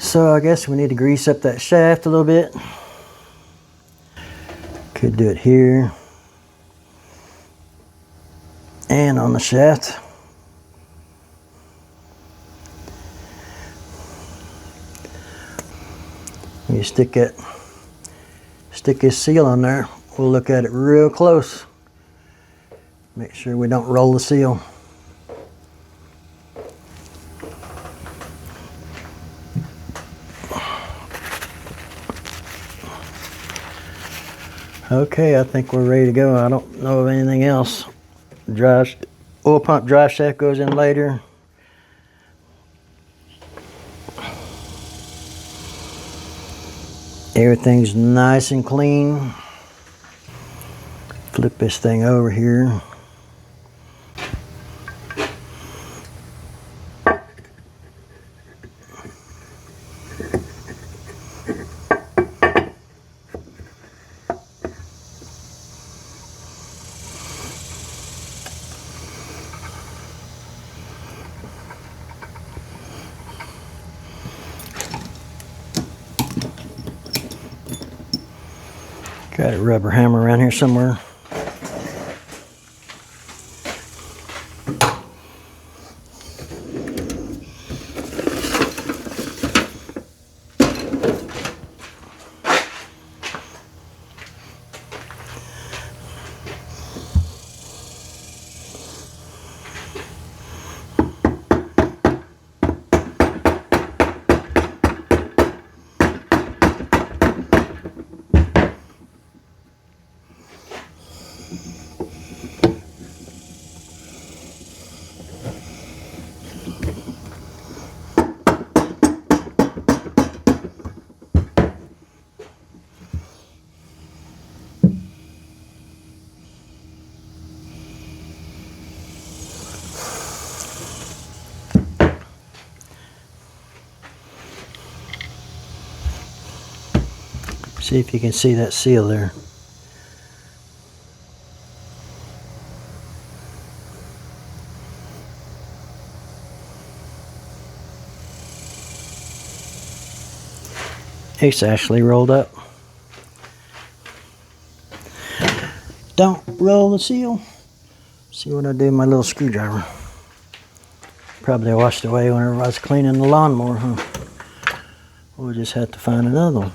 So I guess we need to grease up that shaft a little bit. Could do it here and on the shaft. You stick it stick this seal on there, we'll look at it real close. Make sure we don't roll the seal. Okay, I think we're ready to go. I don't know of anything else. Oil pump drive shaft goes in later. Everything's nice and clean. Flip this thing over here. Got a rubber hammer around here somewhere. See if you can see that seal there. It's actually rolled up. Don't roll the seal. See what I do with my little screwdriver. Probably washed away whenever I was cleaning the lawnmower, huh? We'll just have to find another one.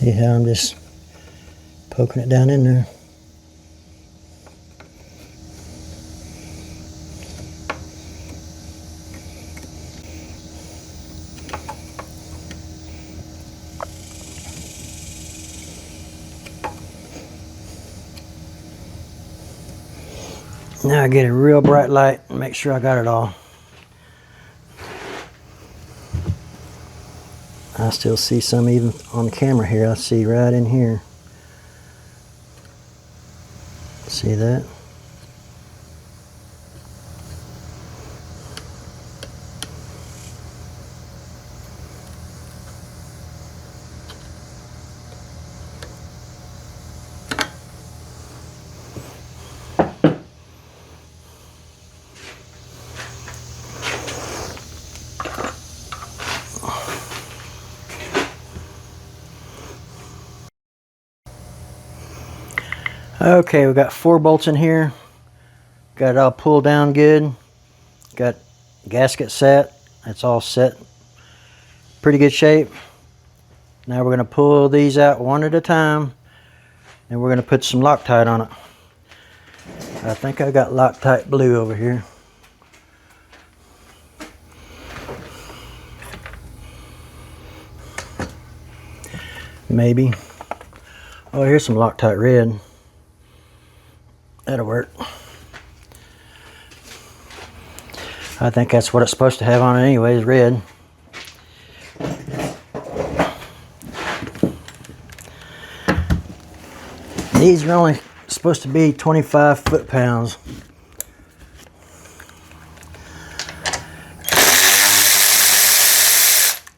See how I'm just poking it down in there. Now I get a real bright light and make sure I got it all. I still see some even on the camera here. I see right in here. See that? Okay, we got 4 bolts in here. Got it all pulled down good. Got gasket set. It's all set. Pretty good shape. Now we're going to pull these out one at a time, and we're going to put some Loctite on it. I think I got Loctite blue over here. Maybe. Oh, here's some Loctite red. That'll work. I think that's what it's supposed to have on it anyways, red. These are only supposed to be 25 foot-pounds.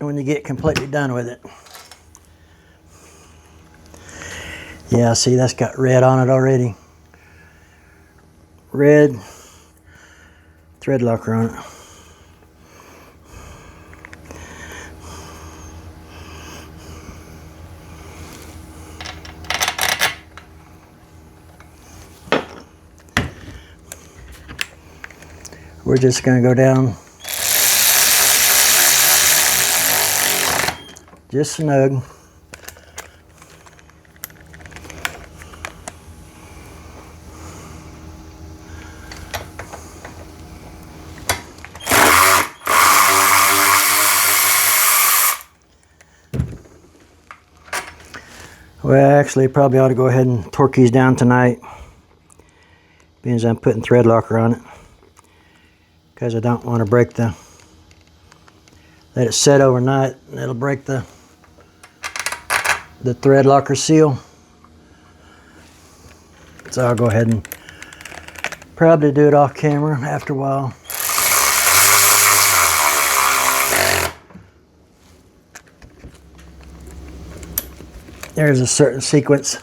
When you get completely done with it. Yeah, see, that's got red on it already. Red thread locker on it. We're just going to go down just snug. Well, actually, probably ought to go ahead and torque these down tonight, being as I'm putting thread locker on it, because I don't want to break let it set overnight, and it'll break the thread locker seal. So I'll go ahead and probably do it off camera after a while. There's a certain sequence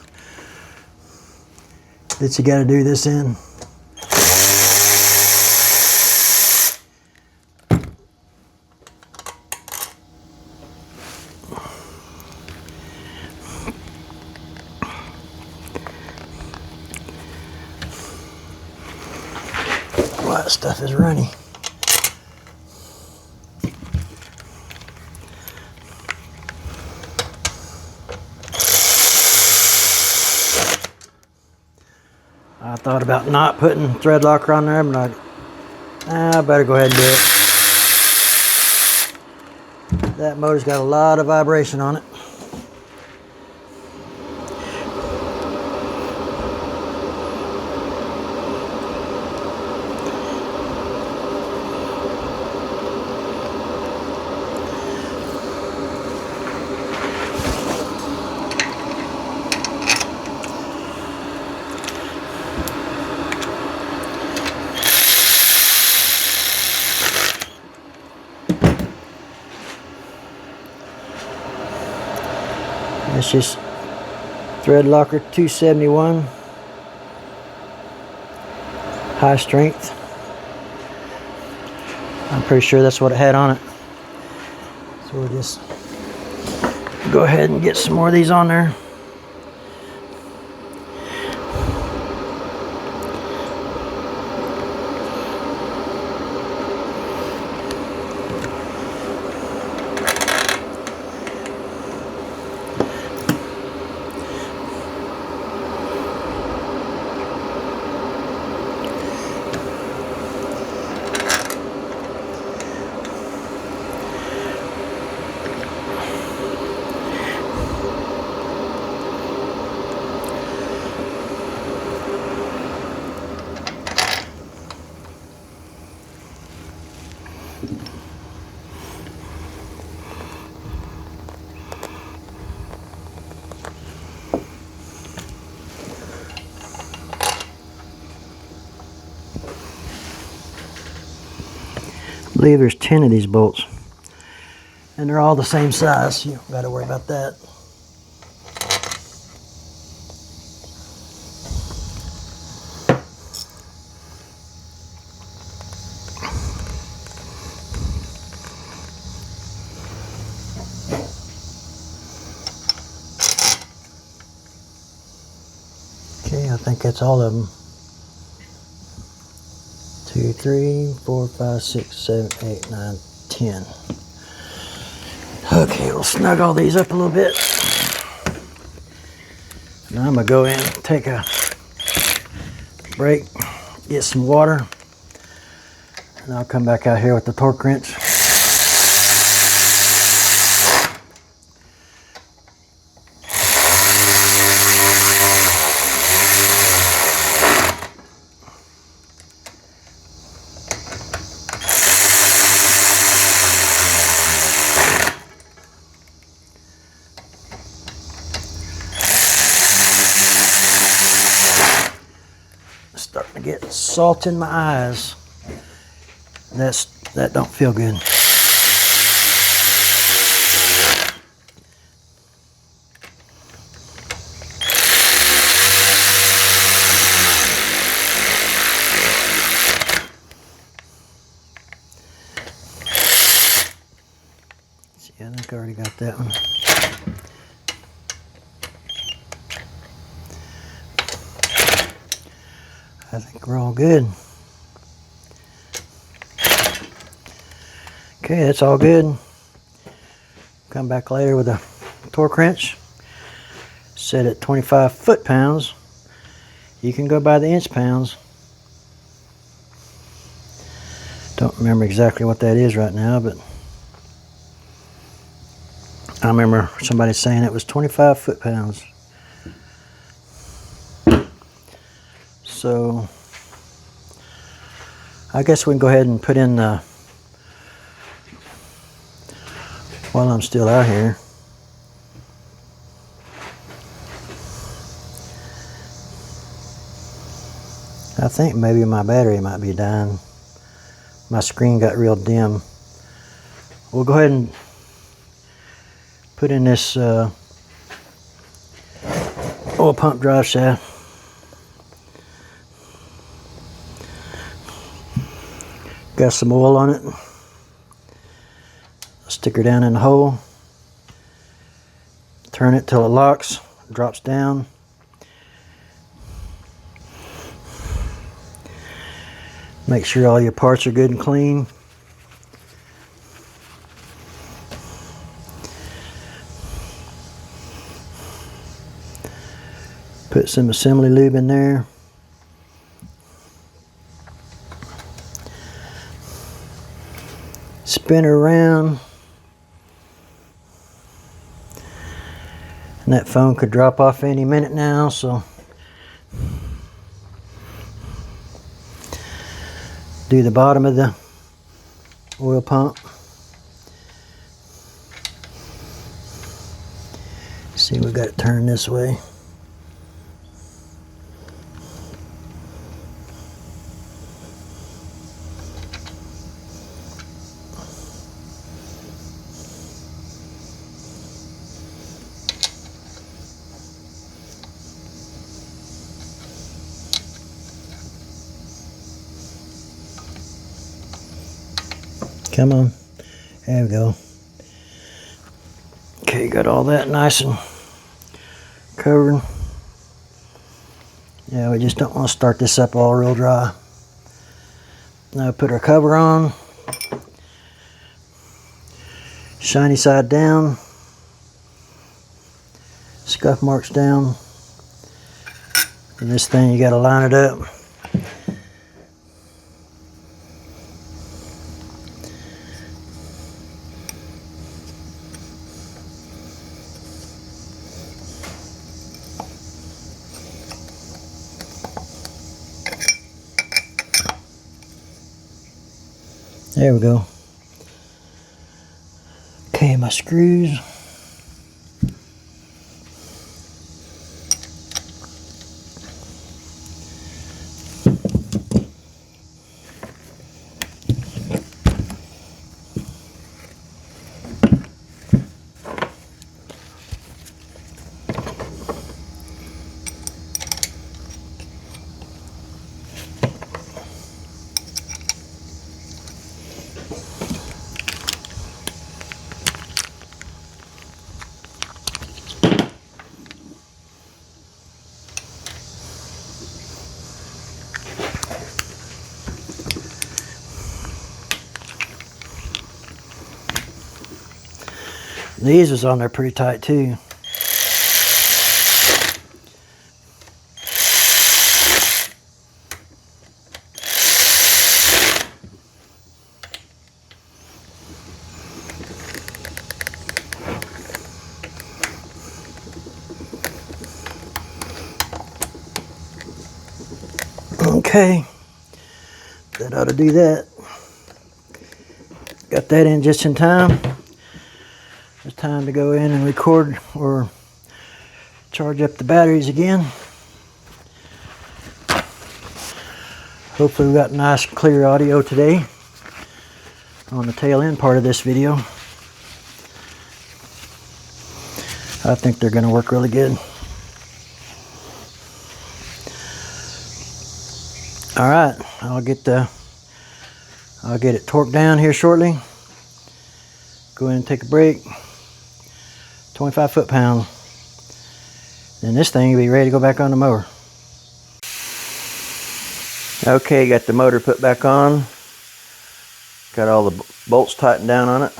that you got to do this in. A lot of stuff is runny. I thought about not putting thread locker on there, but I better go ahead and do it. That motor's got a lot of vibration on it. It's just thread locker 271, high strength. I'm pretty sure that's what it had on it. So we'll just go ahead and get some more of these on there. I believe there's 10 of these bolts, and they're all the same size. You don't got to worry about that. Okay, I think that's all of them. 2, 3, 4, 5, 6, 7, 8, 9, 10. Okay, we'll snug all these up a little bit. Now I'm gonna go in, take a break, get some water, and I'll come back out here with the torque wrench. salt in my eyes. That don't feel good. See, I think I already got that one. I think we're all good. Okay, that's all good. Come back later with a torque wrench. Set at 25 foot-pounds. You can go by the inch pounds. Don't remember exactly what that is right now, but I remember somebody saying it was 25 foot-pounds. So I guess we can go ahead and put in the, while I'm still out here. I think maybe my battery might be dying. My screen got real dim. We'll go ahead and put in this oil pump drive shaft. Got some oil on it. Stick her down in the hole. Turn it till it locks, drops down. Make sure all your parts are good and clean. Put some assembly lube in there. Spin her around. And that phone could drop off any minute now, so do the bottom of the oil pump. See, we got it turned this way. Come on, there we go. Okay, got all that nice and covered. Yeah, we just don't want to start this up all real dry. Now put our cover on. Shiny side down. Scuff marks down. And this thing, you got to line it up. There we go. Okay, my screws. These was on there pretty tight too. Okay, that ought to do that. Got that in just in time. It's time to go in and record or charge up the batteries again. Hopefully we got nice clear audio today on the tail end part of this video. I think they're going to work really good. All right, I'll get it torqued down here shortly. Go ahead and take a break. 25 foot-pound. Then this thing will be ready to go back on the mower. Okay, got the motor put back on. Got all the bolts tightened down on it.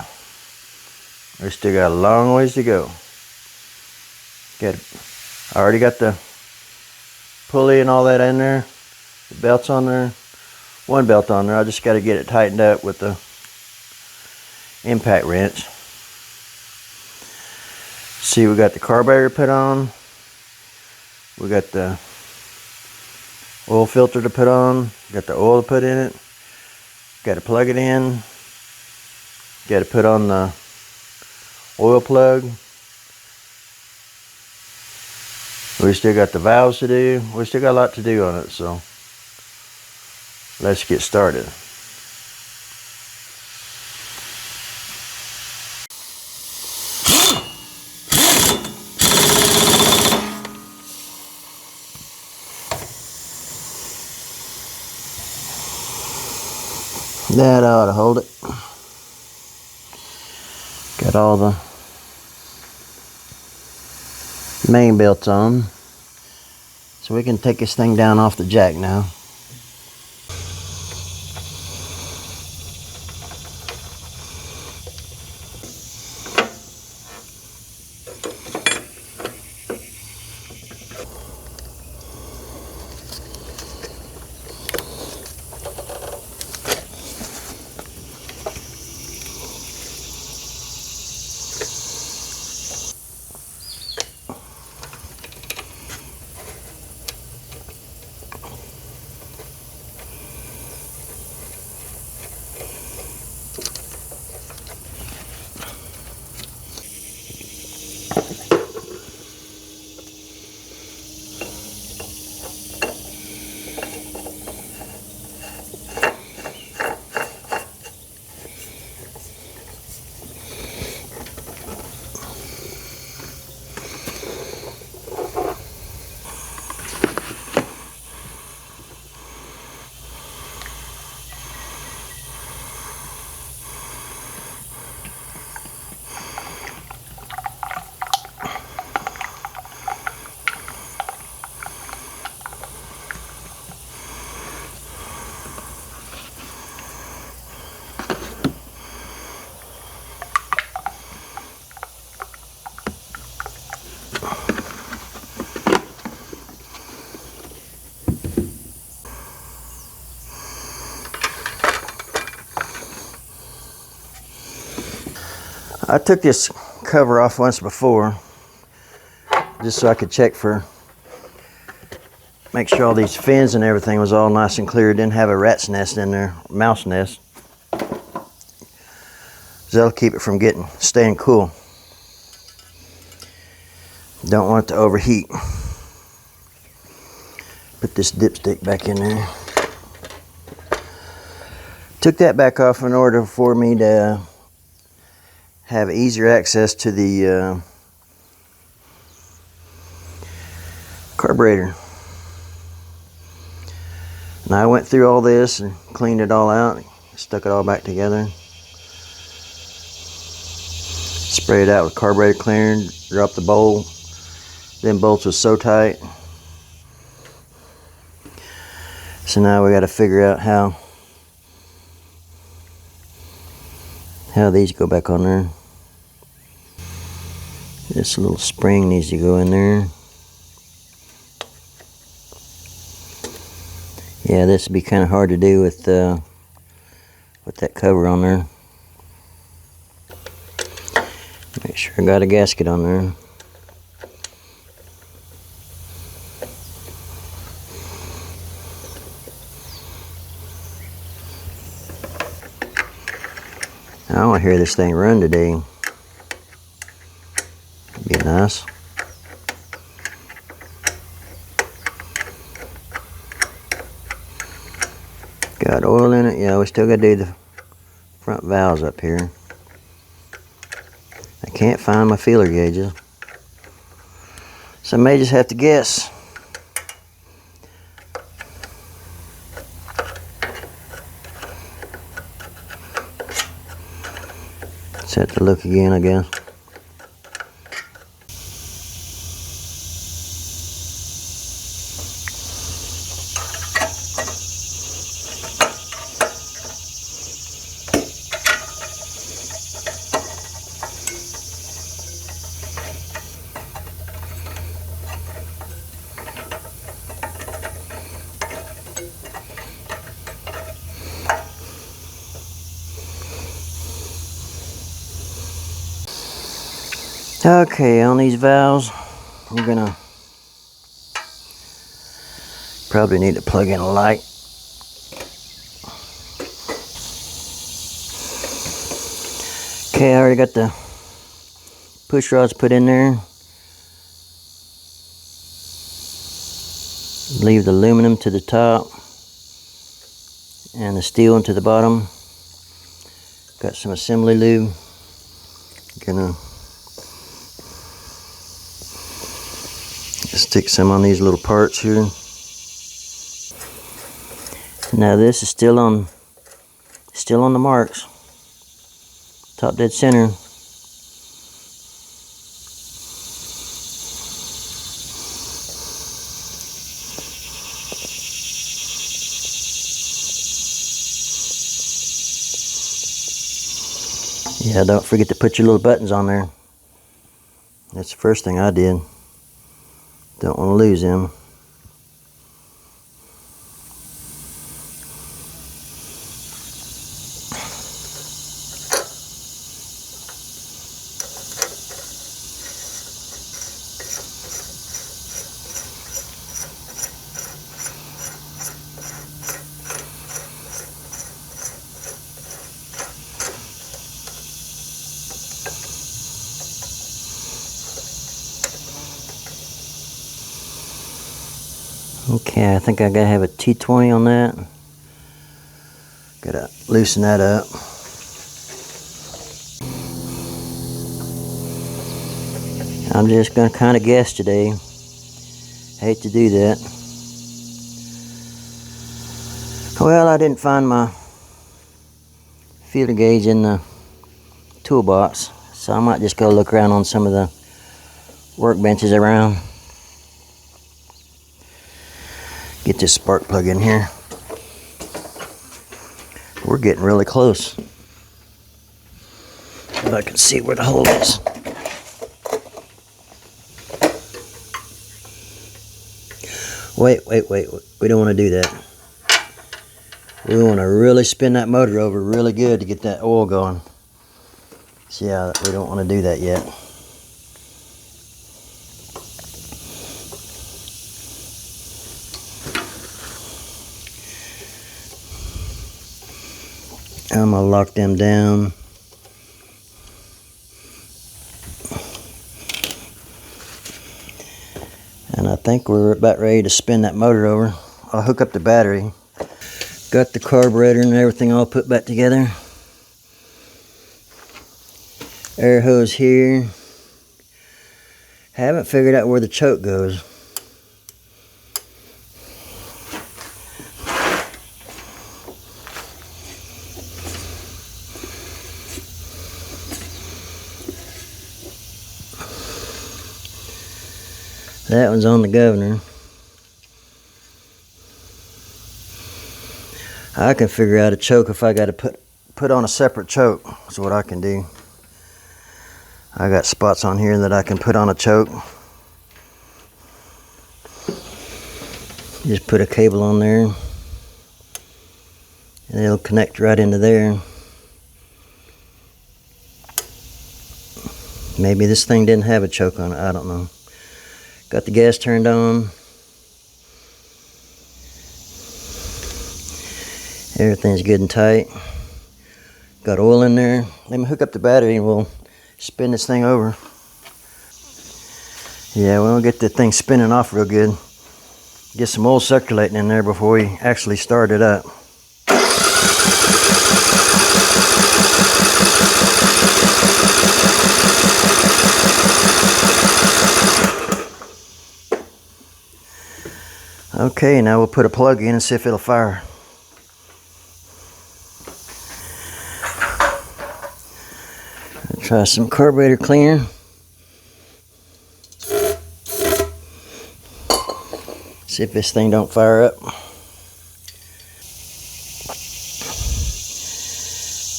We still got a long ways to go. I already got the pulley and all that in there. The belt's on there. One belt on there. I just got to get it tightened up with the impact wrench. See, we got the carburetor put on. We got the oil filter to put on. Got the oil to put in it. Got to plug it in. Got to put on the oil plug. We still got the valves to do. We still got a lot to do on it, so let's get started. That ought to hold it. Got all the main belts on. So we can take this thing down off the jack now. I took this cover off once before, just so I could check make sure all these fins and everything was all nice and clear. Didn't have a rat's nest in there, mouse nest. So that'll keep it from staying cool. Don't want it to overheat. Put this dipstick back in there. Took that back off in order for me to have easier access to the carburetor. Now I went through all this and cleaned it all out, stuck it all back together. Sprayed it out with carburetor cleaner, dropped the bolt. Them bolts was so tight. So now we got to figure out how these go back on there. This little spring needs to go in there. Yeah, this would be kind of hard to do with that cover on there. Make sure I got a gasket on there. I want to hear this thing run today. Be nice. Got oil in it. Yeah, we still gotta do the front valves up here. I can't find my feeler gauges, so I may just have to guess. Set to look again, I guess. Okay, on these valves, we're gonna probably need to plug in a light. Okay, I already got the push rods put in there. Leave the aluminum to the top and the steel into the bottom. Got some assembly lube. Gonna stick some on these little parts here. Now this is still on the marks. Top dead center. Yeah, don't forget to put your little buttons on there. That's the first thing I did. Don't want to lose them. Okay, I think I gotta have a T20 on that. Gotta loosen that up. I'm just gonna kind of guess today. Hate to do that. Well, I didn't find my feeler gauge in the toolbox, so I might just go look around on some of the workbenches around. Get this spark plug in here. We're getting really close. If I can see where the hole is. Wait. We don't want to do that. We want to really spin that motor over really good to get that oil going. See how we don't want to do that yet. I'm gonna lock them down. And I think we're about ready to spin that motor over. I'll hook up the battery. Got the carburetor and everything all put back together. Air hose here. Haven't figured out where the choke goes. That one's on the governor. I can figure out a choke if I got to put on a separate choke. That's what I can do. I got spots on here that I can put on a choke. Just put a cable on there and it'll connect right into there. Maybe this thing didn't have a choke on it, I don't know. Got the gas turned on. Everything's good and tight. Got oil in there. Let me hook up the battery and we'll spin this thing over. Yeah, we'll get the thing spinning off real good. Get some oil circulating in there before we actually start it up. Okay, now we'll put a plug in and see if it'll fire. I'll try some carburetor cleaner. See if this thing don't fire up.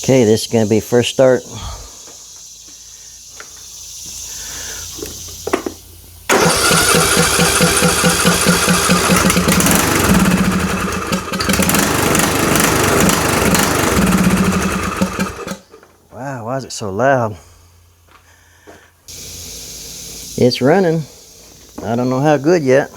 Okay, this is going to be first start. Wow, why is it so loud? It's running. I don't know how good yet.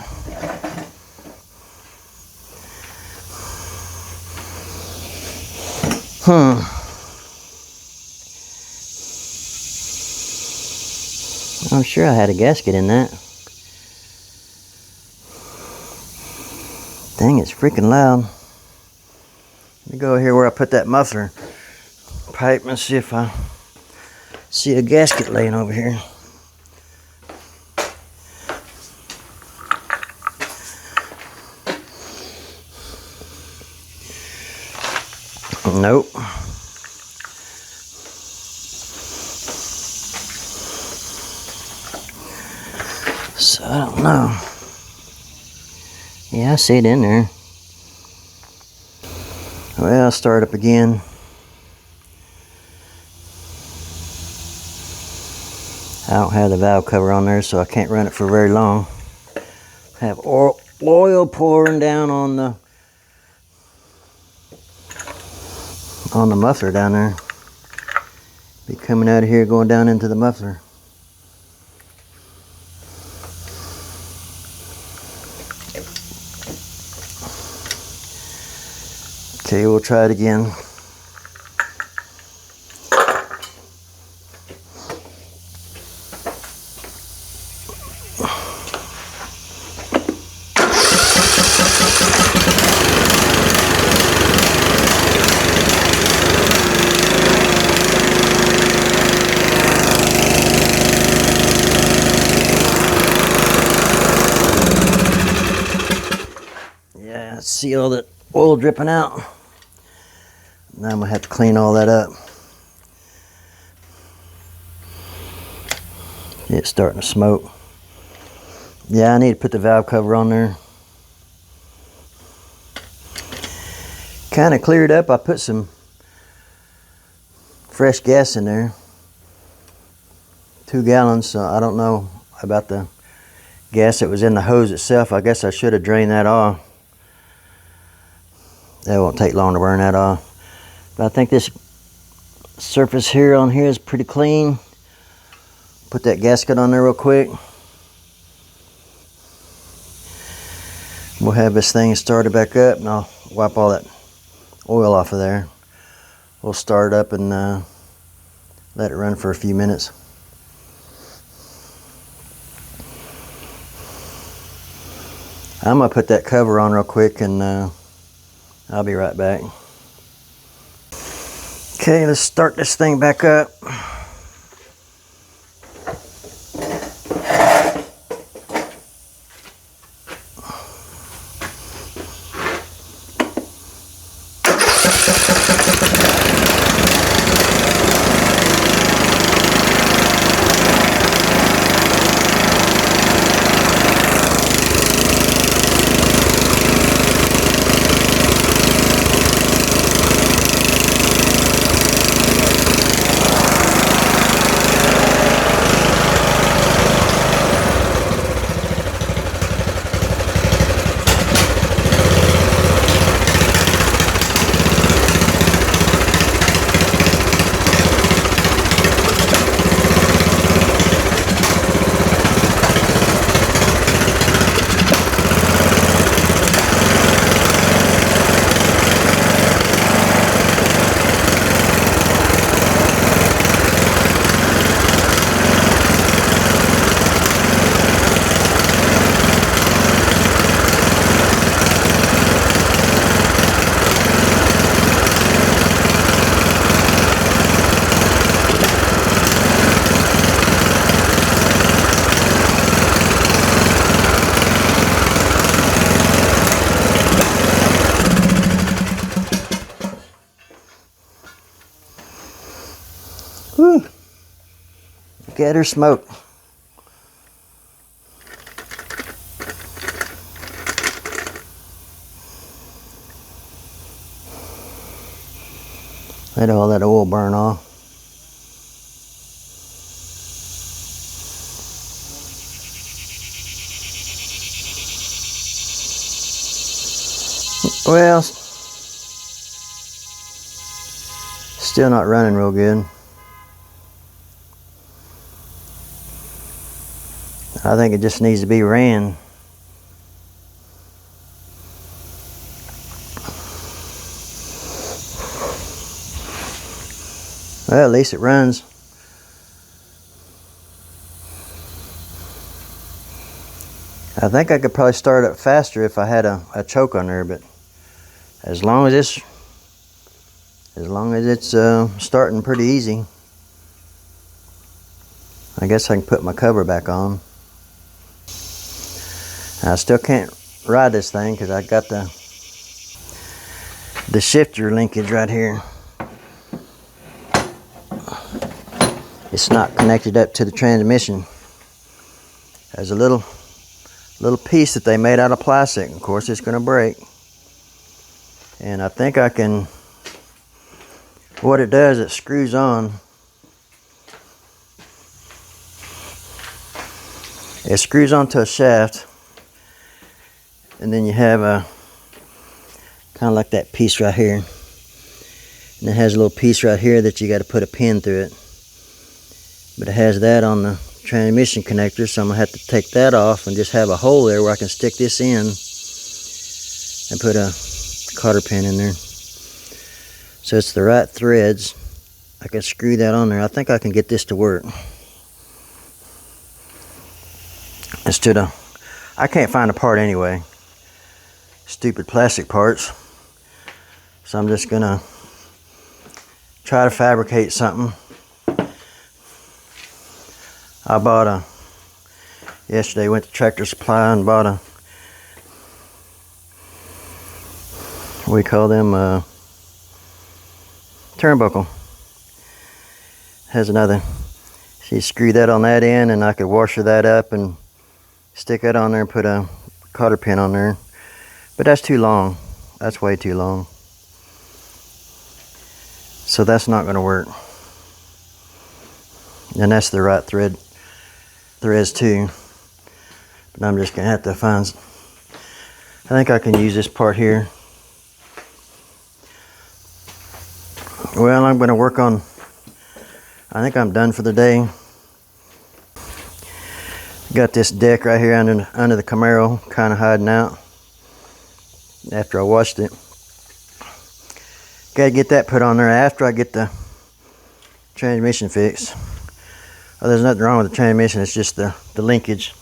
I'm sure I had a gasket in that. Dang, it's freaking loud. Let me go here where I put that muffler pipe and see if I see a gasket laying over here. Nope. So I don't know. Yeah, I see it in there. Well, I'll start up again. I don't have the valve cover on there, so I can't run it for very long. I have oil pouring down on the muffler down there. Be coming out of here, going down into the muffler. Okay, we'll try it again. Yeah, see all that oil dripping out. Now I'm gonna have to clean all that up. It's starting to smoke. Yeah, I need to put the valve cover on there. Kind of cleared up. I put some fresh gas in there. 2 gallons, so I don't know about the gas that was in the hose itself. I guess I should have drained that off. That won't take long to burn that off. But I think this surface here on here is pretty clean. Put that gasket on there real quick. We'll have this thing started back up and I'll wipe all that oil off of there. We'll start up and let it run for a few minutes. I'm gonna put that cover on real quick and I'll be right back. Okay, let's start this thing back up. Whew. Look at her smoke. Let all that oil burn off. Well, still not running real good. I think it just needs to be ran. Well, at least it runs. I think I could probably start up faster if I had a choke on there, but as long as it's starting pretty easy, I guess I can put my cover back on. I still can't ride this thing because I got the shifter linkage right here. It's not connected up to the transmission. There's a little piece that they made out of plastic. Of course, it's going to break. And I think I can, what it does, it screws on. It screws onto a shaft. And then you have a, kind of like that piece right here. And it has a little piece right here that you got to put a pin through it. But it has that on the transmission connector, so I'm going to have to take that off and just have a hole there where I can stick this in and put a cotter pin in there. So it's the right threads. I can screw that on there. I think I can get this to work. I can't find a part anyway. Stupid plastic parts. So I'm just going to try to fabricate something. I bought yesterday went to Tractor Supply and bought a, we call them turnbuckle. Has another, she screwed that on that end and I could washer that up and stick that on there and put a cotter pin on there. But that's too long. That's way too long. So that's not going to work. And that's the right threads too, but I'm just gonna have to find, I think I can use this part here. Well, I'm gonna work on, I think I'm done for the day. Got this deck right here under the Camaro kind of hiding out after I washed it. Gotta get that put on there after I get the transmission fixed. Oh, there's nothing wrong with the transmission, it's just the linkage.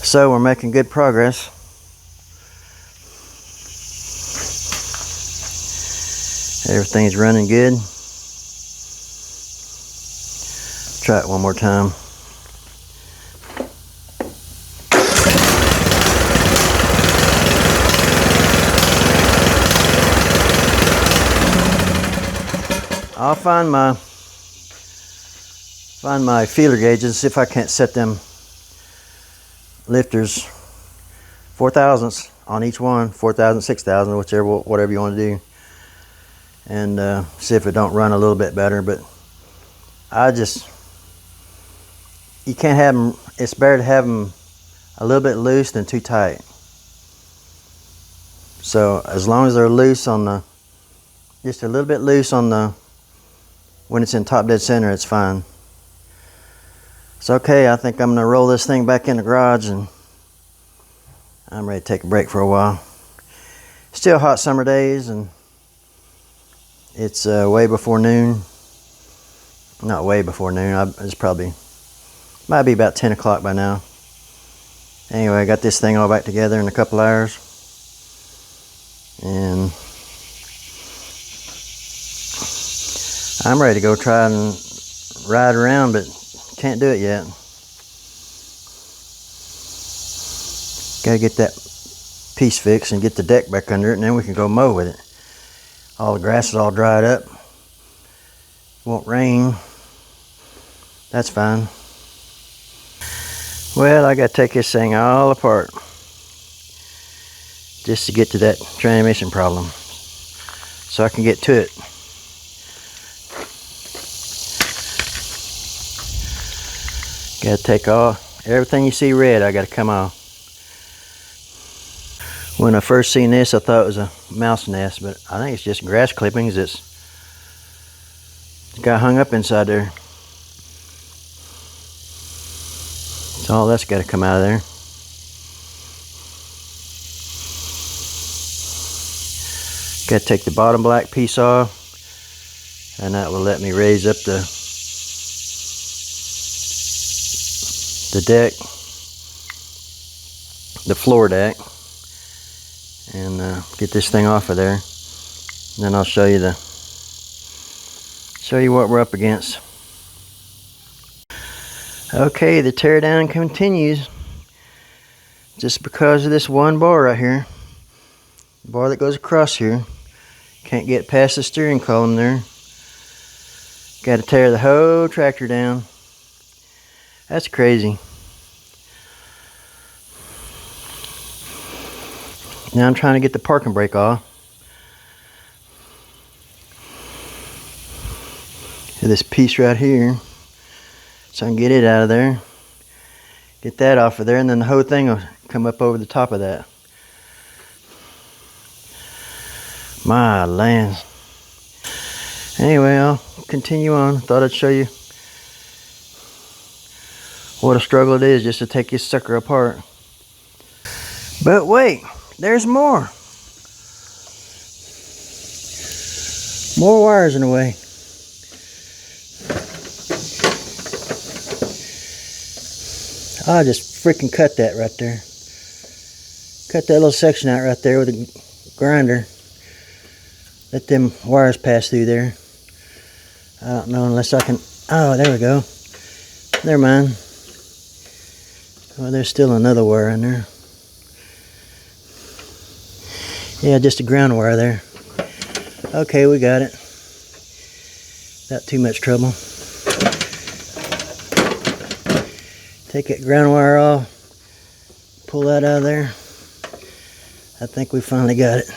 So we're making good progress. Everything's running good. Try it one more time. I'll find my feeler gauges, see if I can't set them lifters 4/1000ths on each one, 4,000, 6,000, whatever you want to do, and see if it don't run a little bit better. But you can't have them. It's better to have them a little bit loose than too tight. So as long as they're loose on the, just a little bit loose on the, when it's in top dead center, it's fine. It's okay. I think I'm going to roll this thing back in the garage and I'm ready to take a break for a while. Still hot summer days and it's way before noon. Not way before noon. It's probably, might be about 10 o'clock by now. Anyway, I got this thing all back together in a couple hours. And I'm ready to go try and ride around, but can't do it yet. Gotta get that piece fixed and get the deck back under it, and then we can go mow with it. All the grass is all dried up. Won't rain. That's fine. Well, I gotta take this thing all apart just to get to that transmission problem so I can get to it. Gotta take everything you see red, I gotta come off. When I first seen this, I thought it was a mouse nest, but I think it's just grass clippings that's got hung up inside there. So all that's gotta come out of there. Gotta take the bottom black piece off, and that will let me raise up the deck, the floor deck, and get this thing off of there. And then I'll show you what we're up against. Okay, the teardown continues just because of this one bar right here. The bar that goes across here. Can't get past the steering column there. Got to tear the whole tractor down. That's crazy. Now I'm trying to get the parking brake off. This piece right here, so I can get it out of there. Get that off of there, and then the whole thing will come up over the top of that. My land. Anyway, I'll continue on. Thought I'd show you what a struggle it is just to take this sucker apart. But wait, there's more. More wires in the way. I'll just freaking cut that right there. Cut that little section out right there with a grinder. Let them wires pass through there. I don't know unless I can. Oh, there we go. Never mind. Well, there's still another wire in there. Yeah, just a ground wire there. Okay, we got it. Not too much trouble. Take that ground wire off. Pull that out of there. I think we finally got it.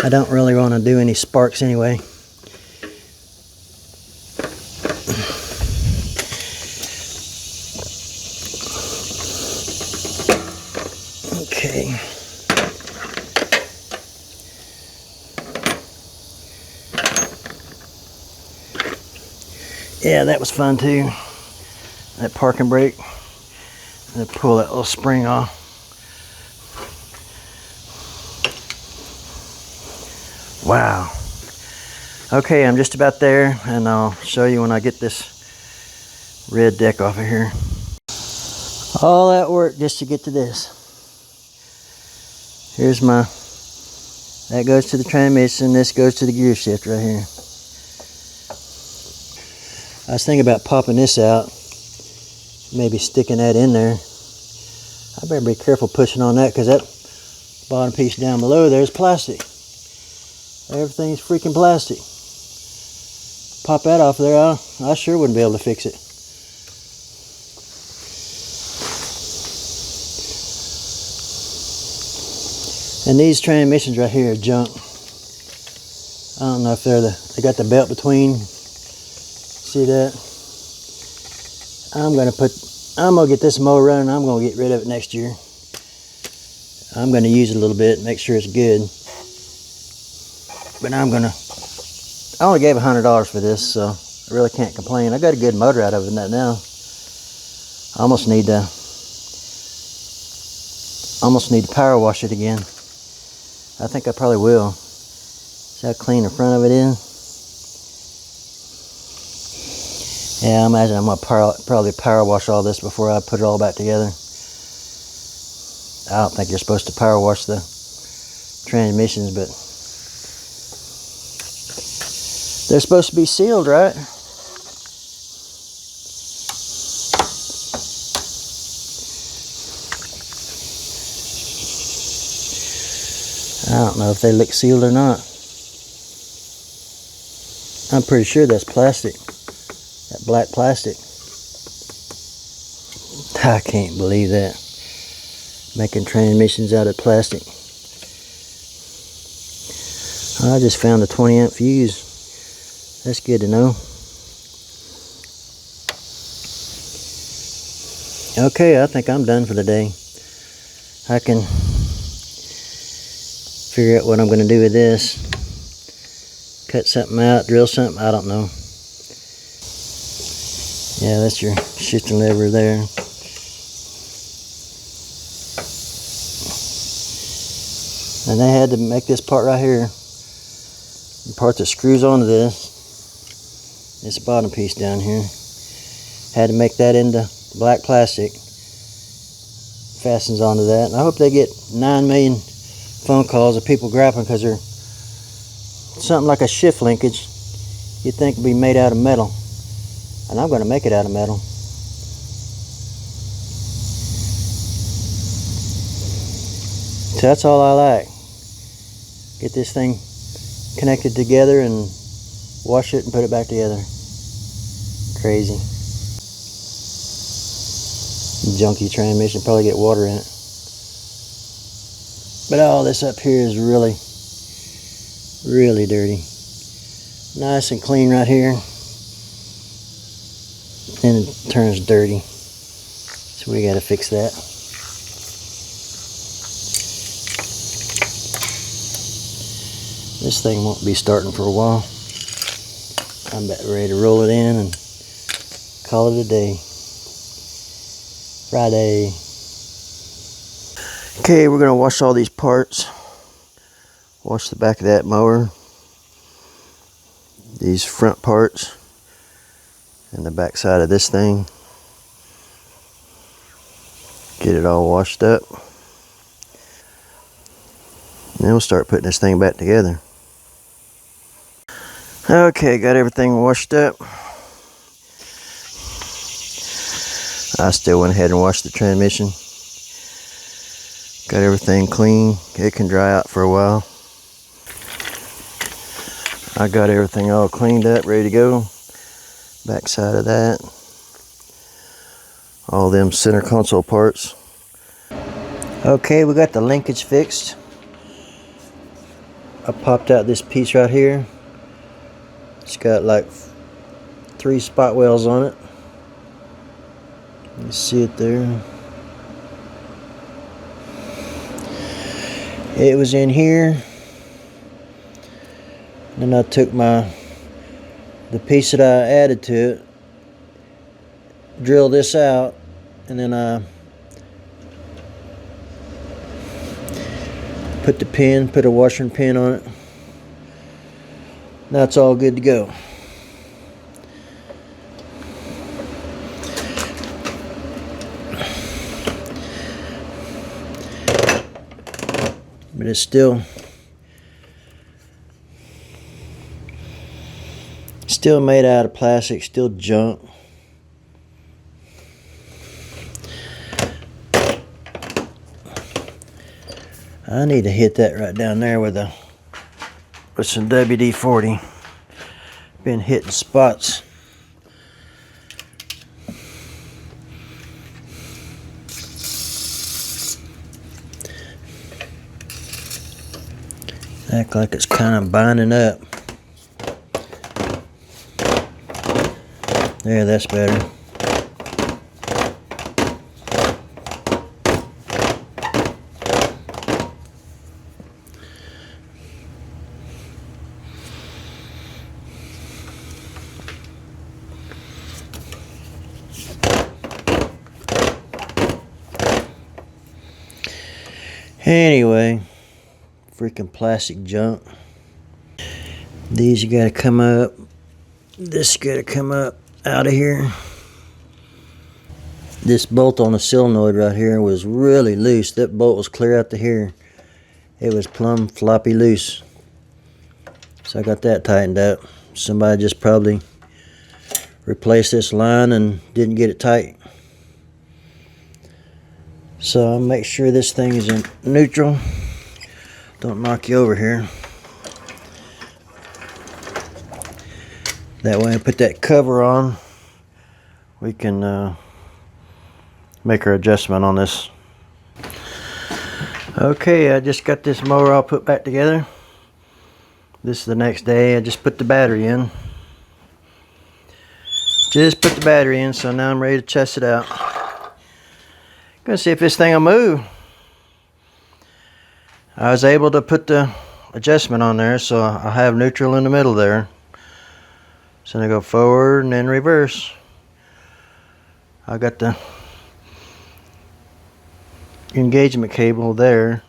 I don't really want to do any sparks anyway. Okay. Yeah, that was fun too. That parking brake. And pull that little spring off. Wow. Okay, I'm just about there, and I'll show you when I get this red deck off of here. All that work just to get to this. Here's my, that goes to the transmission, this goes to the gear shift right here. I was thinking about popping this out, maybe sticking that in there. I better be careful pushing on that because that bottom piece down below there is plastic. Everything's freaking plastic. Pop that off there, I sure wouldn't be able to fix it. And these transmissions right here are junk. I don't know if they got the belt between. See that? I'm gonna get this mower running. I'm gonna get rid of it next year. I'm gonna use it a little bit, make sure it's good. But I only gave $100 for this, so I really can't complain. I got a good motor out of it now. I almost need to power wash it again. I think I probably will. See how clean the front of it is? Yeah, I imagine I'm gonna probably power wash all this before I put it all back together. I don't think you're supposed to power wash the transmissions, but they're supposed to be sealed, right? don't know if they look sealed or not. I'm pretty sure that's plastic. That black plastic. I can't believe that. Making transmissions out of plastic. I just found a 20 amp fuse. That's good to know. Okay, I think I'm done for the day. I can figure out what I'm going to do with this. Cut something out, drill something, I don't know. Yeah, that's your shifting lever there. And they had to make this part right here. The part that screws onto this bottom piece down here. Had to make that into black plastic. Fastens onto that. And I hope they get 9 million phone calls of people grappling, because they're something like a shift linkage. You'd think it'd be made out of metal. And I'm going to make it out of metal. So that's all I like. Get this thing connected together and wash it and put it back together. Crazy. Junky transmission, probably get water in it. But all this up here is really dirty. Nice and clean right here. And it turns dirty. So we got to fix that. This thing won't be starting for a while. I'm about ready to roll it in and call it a day. Friday. Okay, we're going to wash all these parts. Wash the back of that mower. These front parts. And the back side of this thing. Get it all washed up. And then we'll start putting this thing back together. Okay, got everything washed up. I still went ahead and washed the transmission. Got everything clean. It can dry out for a while. I got everything all cleaned up, ready to go. Back side of that. All them center console parts. Okay, we got the linkage fixed. I popped out this piece right here. It's got like 3 spot welds on it. You see it there. It was in here. Then I took the piece that I added to it, drilled this out, and then I put a washer and pin on it. Now it's all good to go. But it's still made out of plastic, still junk. I need to hit that right down there with some WD-40. Been hitting spots. Act like it's kind of binding up. There, that's better. Anyway, freaking plastic junk. These you gotta come up. This gotta come up out of here. This bolt on the solenoid right here was really loose. That bolt was clear out to here. It was plumb floppy loose. So I got that tightened up. Somebody just probably replaced this line and didn't get it tight. So I'll make sure this thing is in neutral. Don't knock you over here. That way I put that cover on, we can make our adjustment on this. Okay, I just got this mower all put back together. This is the next day. I just put the battery in. Just put the battery in, so now I'm ready to test it out. Gonna see if this thing will move. I was able to put the adjustment on there, so I have neutral in the middle there. So I go forward and then reverse. I got the engagement cable there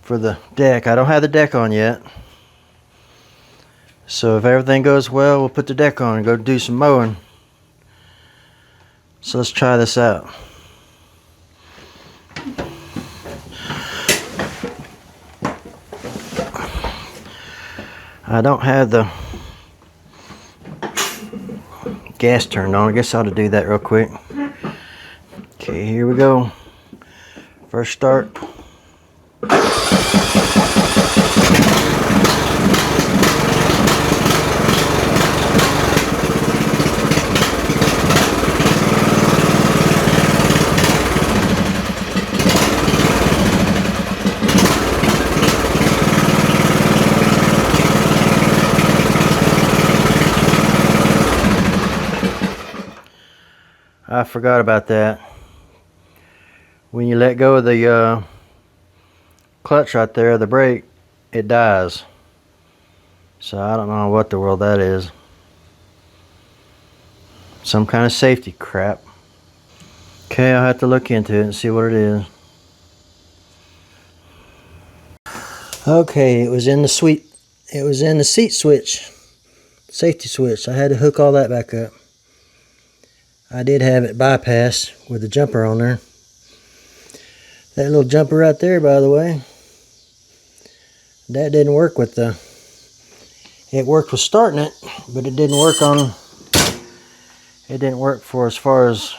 for the deck. I don't have the deck on yet. So if everything goes well, we'll put the deck on and go do some mowing. So let's try this out. I don't have the gas turned on. I guess I ought to do that real quick. Okay, here we go. First start. I forgot about that. When you let go of the clutch right there, the brake, it dies. So I don't know what the world that is. Some kind of safety crap. Okay, I'll have to look into it and see what it is. Okay, it was in the seat switch, safety switch. I had to hook all that back up. I did have it bypassed with the jumper on there. That little jumper right there, by the way, that didn't work with the, it worked with starting it, but it didn't work on, it didn't work for as far as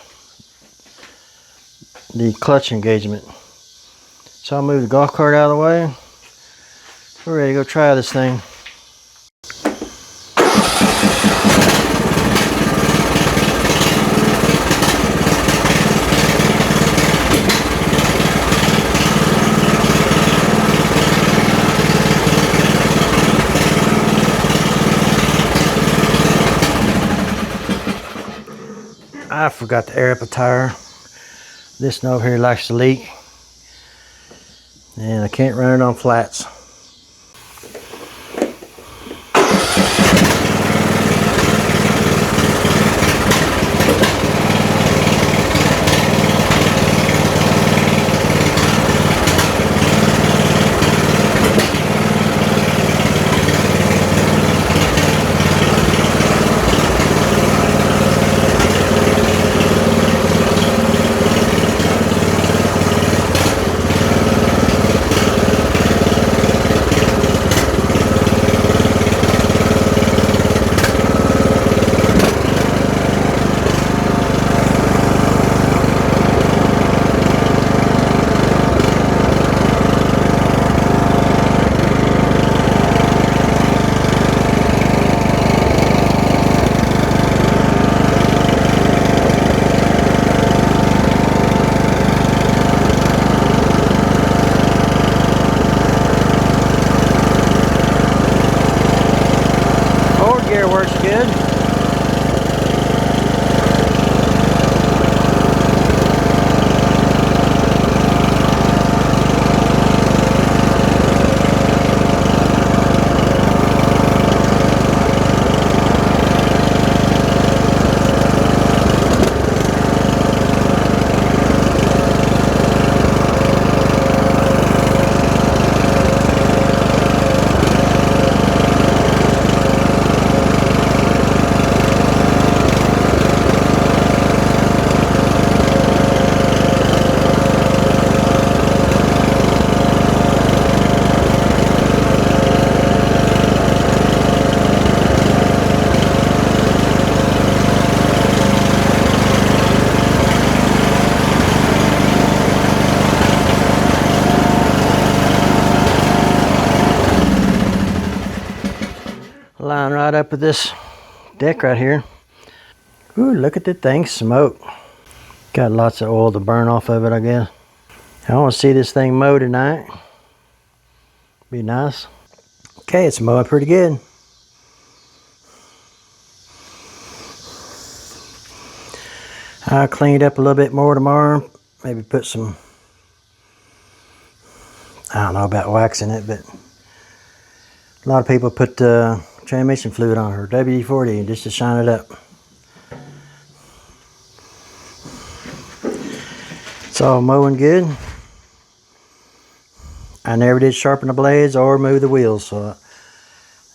the clutch engagement. So I'll move the golf cart out of the way. We're ready to go try this thing. I forgot to air up a tire. This one over here likes to leak, and I can't run it on flats. Works good. Line right up with this deck right here. Ooh, look at the thing smoke. Got lots of oil to burn off of it, I guess. I want to see this thing mow tonight. Be nice. Okay, it's mowing pretty good. I'll clean it up a little bit more tomorrow. Maybe put some, I don't know about waxing it, but a lot of people put transmission fluid on her, WD-40, just to shine it up. It's all mowing good. I never did sharpen the blades or move the wheels, so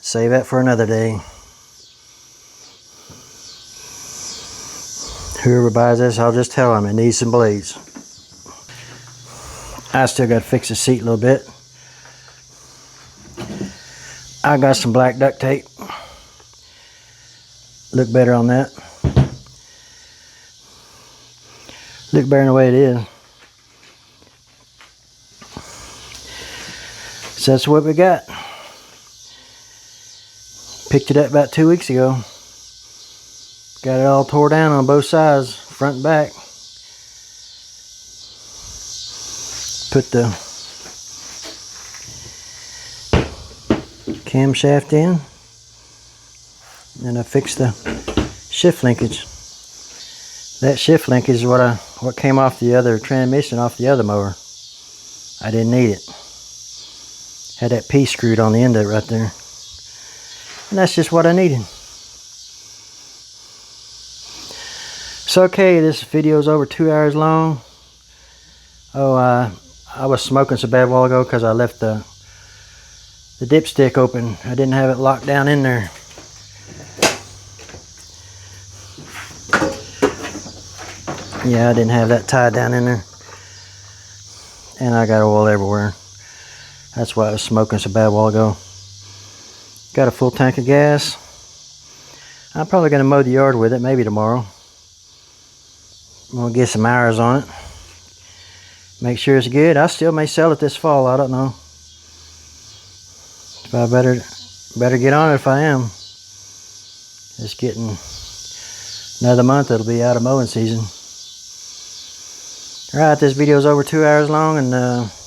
save that for another day. Whoever buys this, I'll just tell them it needs some blades. I still got to fix the seat a little bit. I got some black duct tape. Look better on that. Look better than the way it is. So that's what we got. Picked it up about 2 weeks ago. Got it all tore down on both sides, front and back. Put the camshaft in. And I fixed the shift linkage. That shift linkage is what came off the other transmission off the other mower. I didn't need it. Had that piece screwed on the end of it right there. And that's just what I needed. So okay, this video is over 2 hours long. Oh, I was smoking so bad a while ago because I left the dipstick open. I didn't have it locked down in there. Yeah, I didn't have that tied down in there. And I got oil everywhere. That's why I was smoking so bad a while ago. Got a full tank of gas. I'm probably going to mow the yard with it, maybe tomorrow. I'm going to get some hours on it. Make sure it's good. I still may sell it this fall, I don't know. If I better get on it if I am. It's getting another month, it'll be out of mowing season. Alright, this video is over 2 hours long, and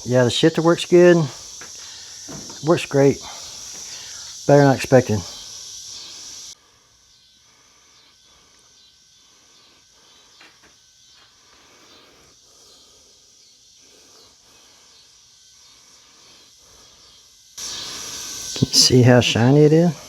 yeah, the shifter works good. Works great. Better than I expected. Can you see how shiny it is?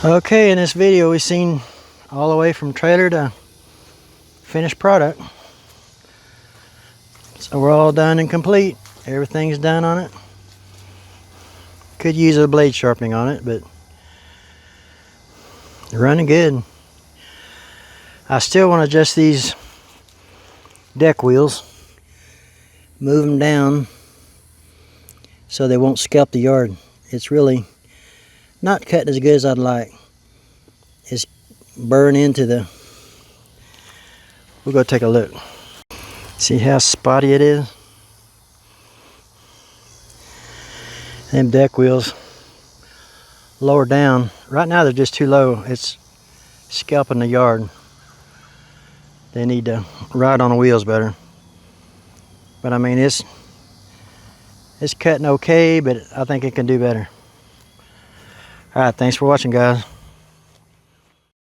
Okay, in this video we've seen all the way from trailer to finished product. So we're all done and complete. Everything's done on it. Could use a blade sharpening on it, but running good. I still want to adjust these deck wheels, move them down so they won't scalp the yard. It's really not cutting as good as I'd like. It's burn into the... We'll go take a look. See how spotty it is? Them deck wheels lower down. Right now they're just too low. It's scalping the yard. They need to ride on the wheels better. But I mean, it's cutting okay, but I think it can do better. Alright, thanks for watching, guys.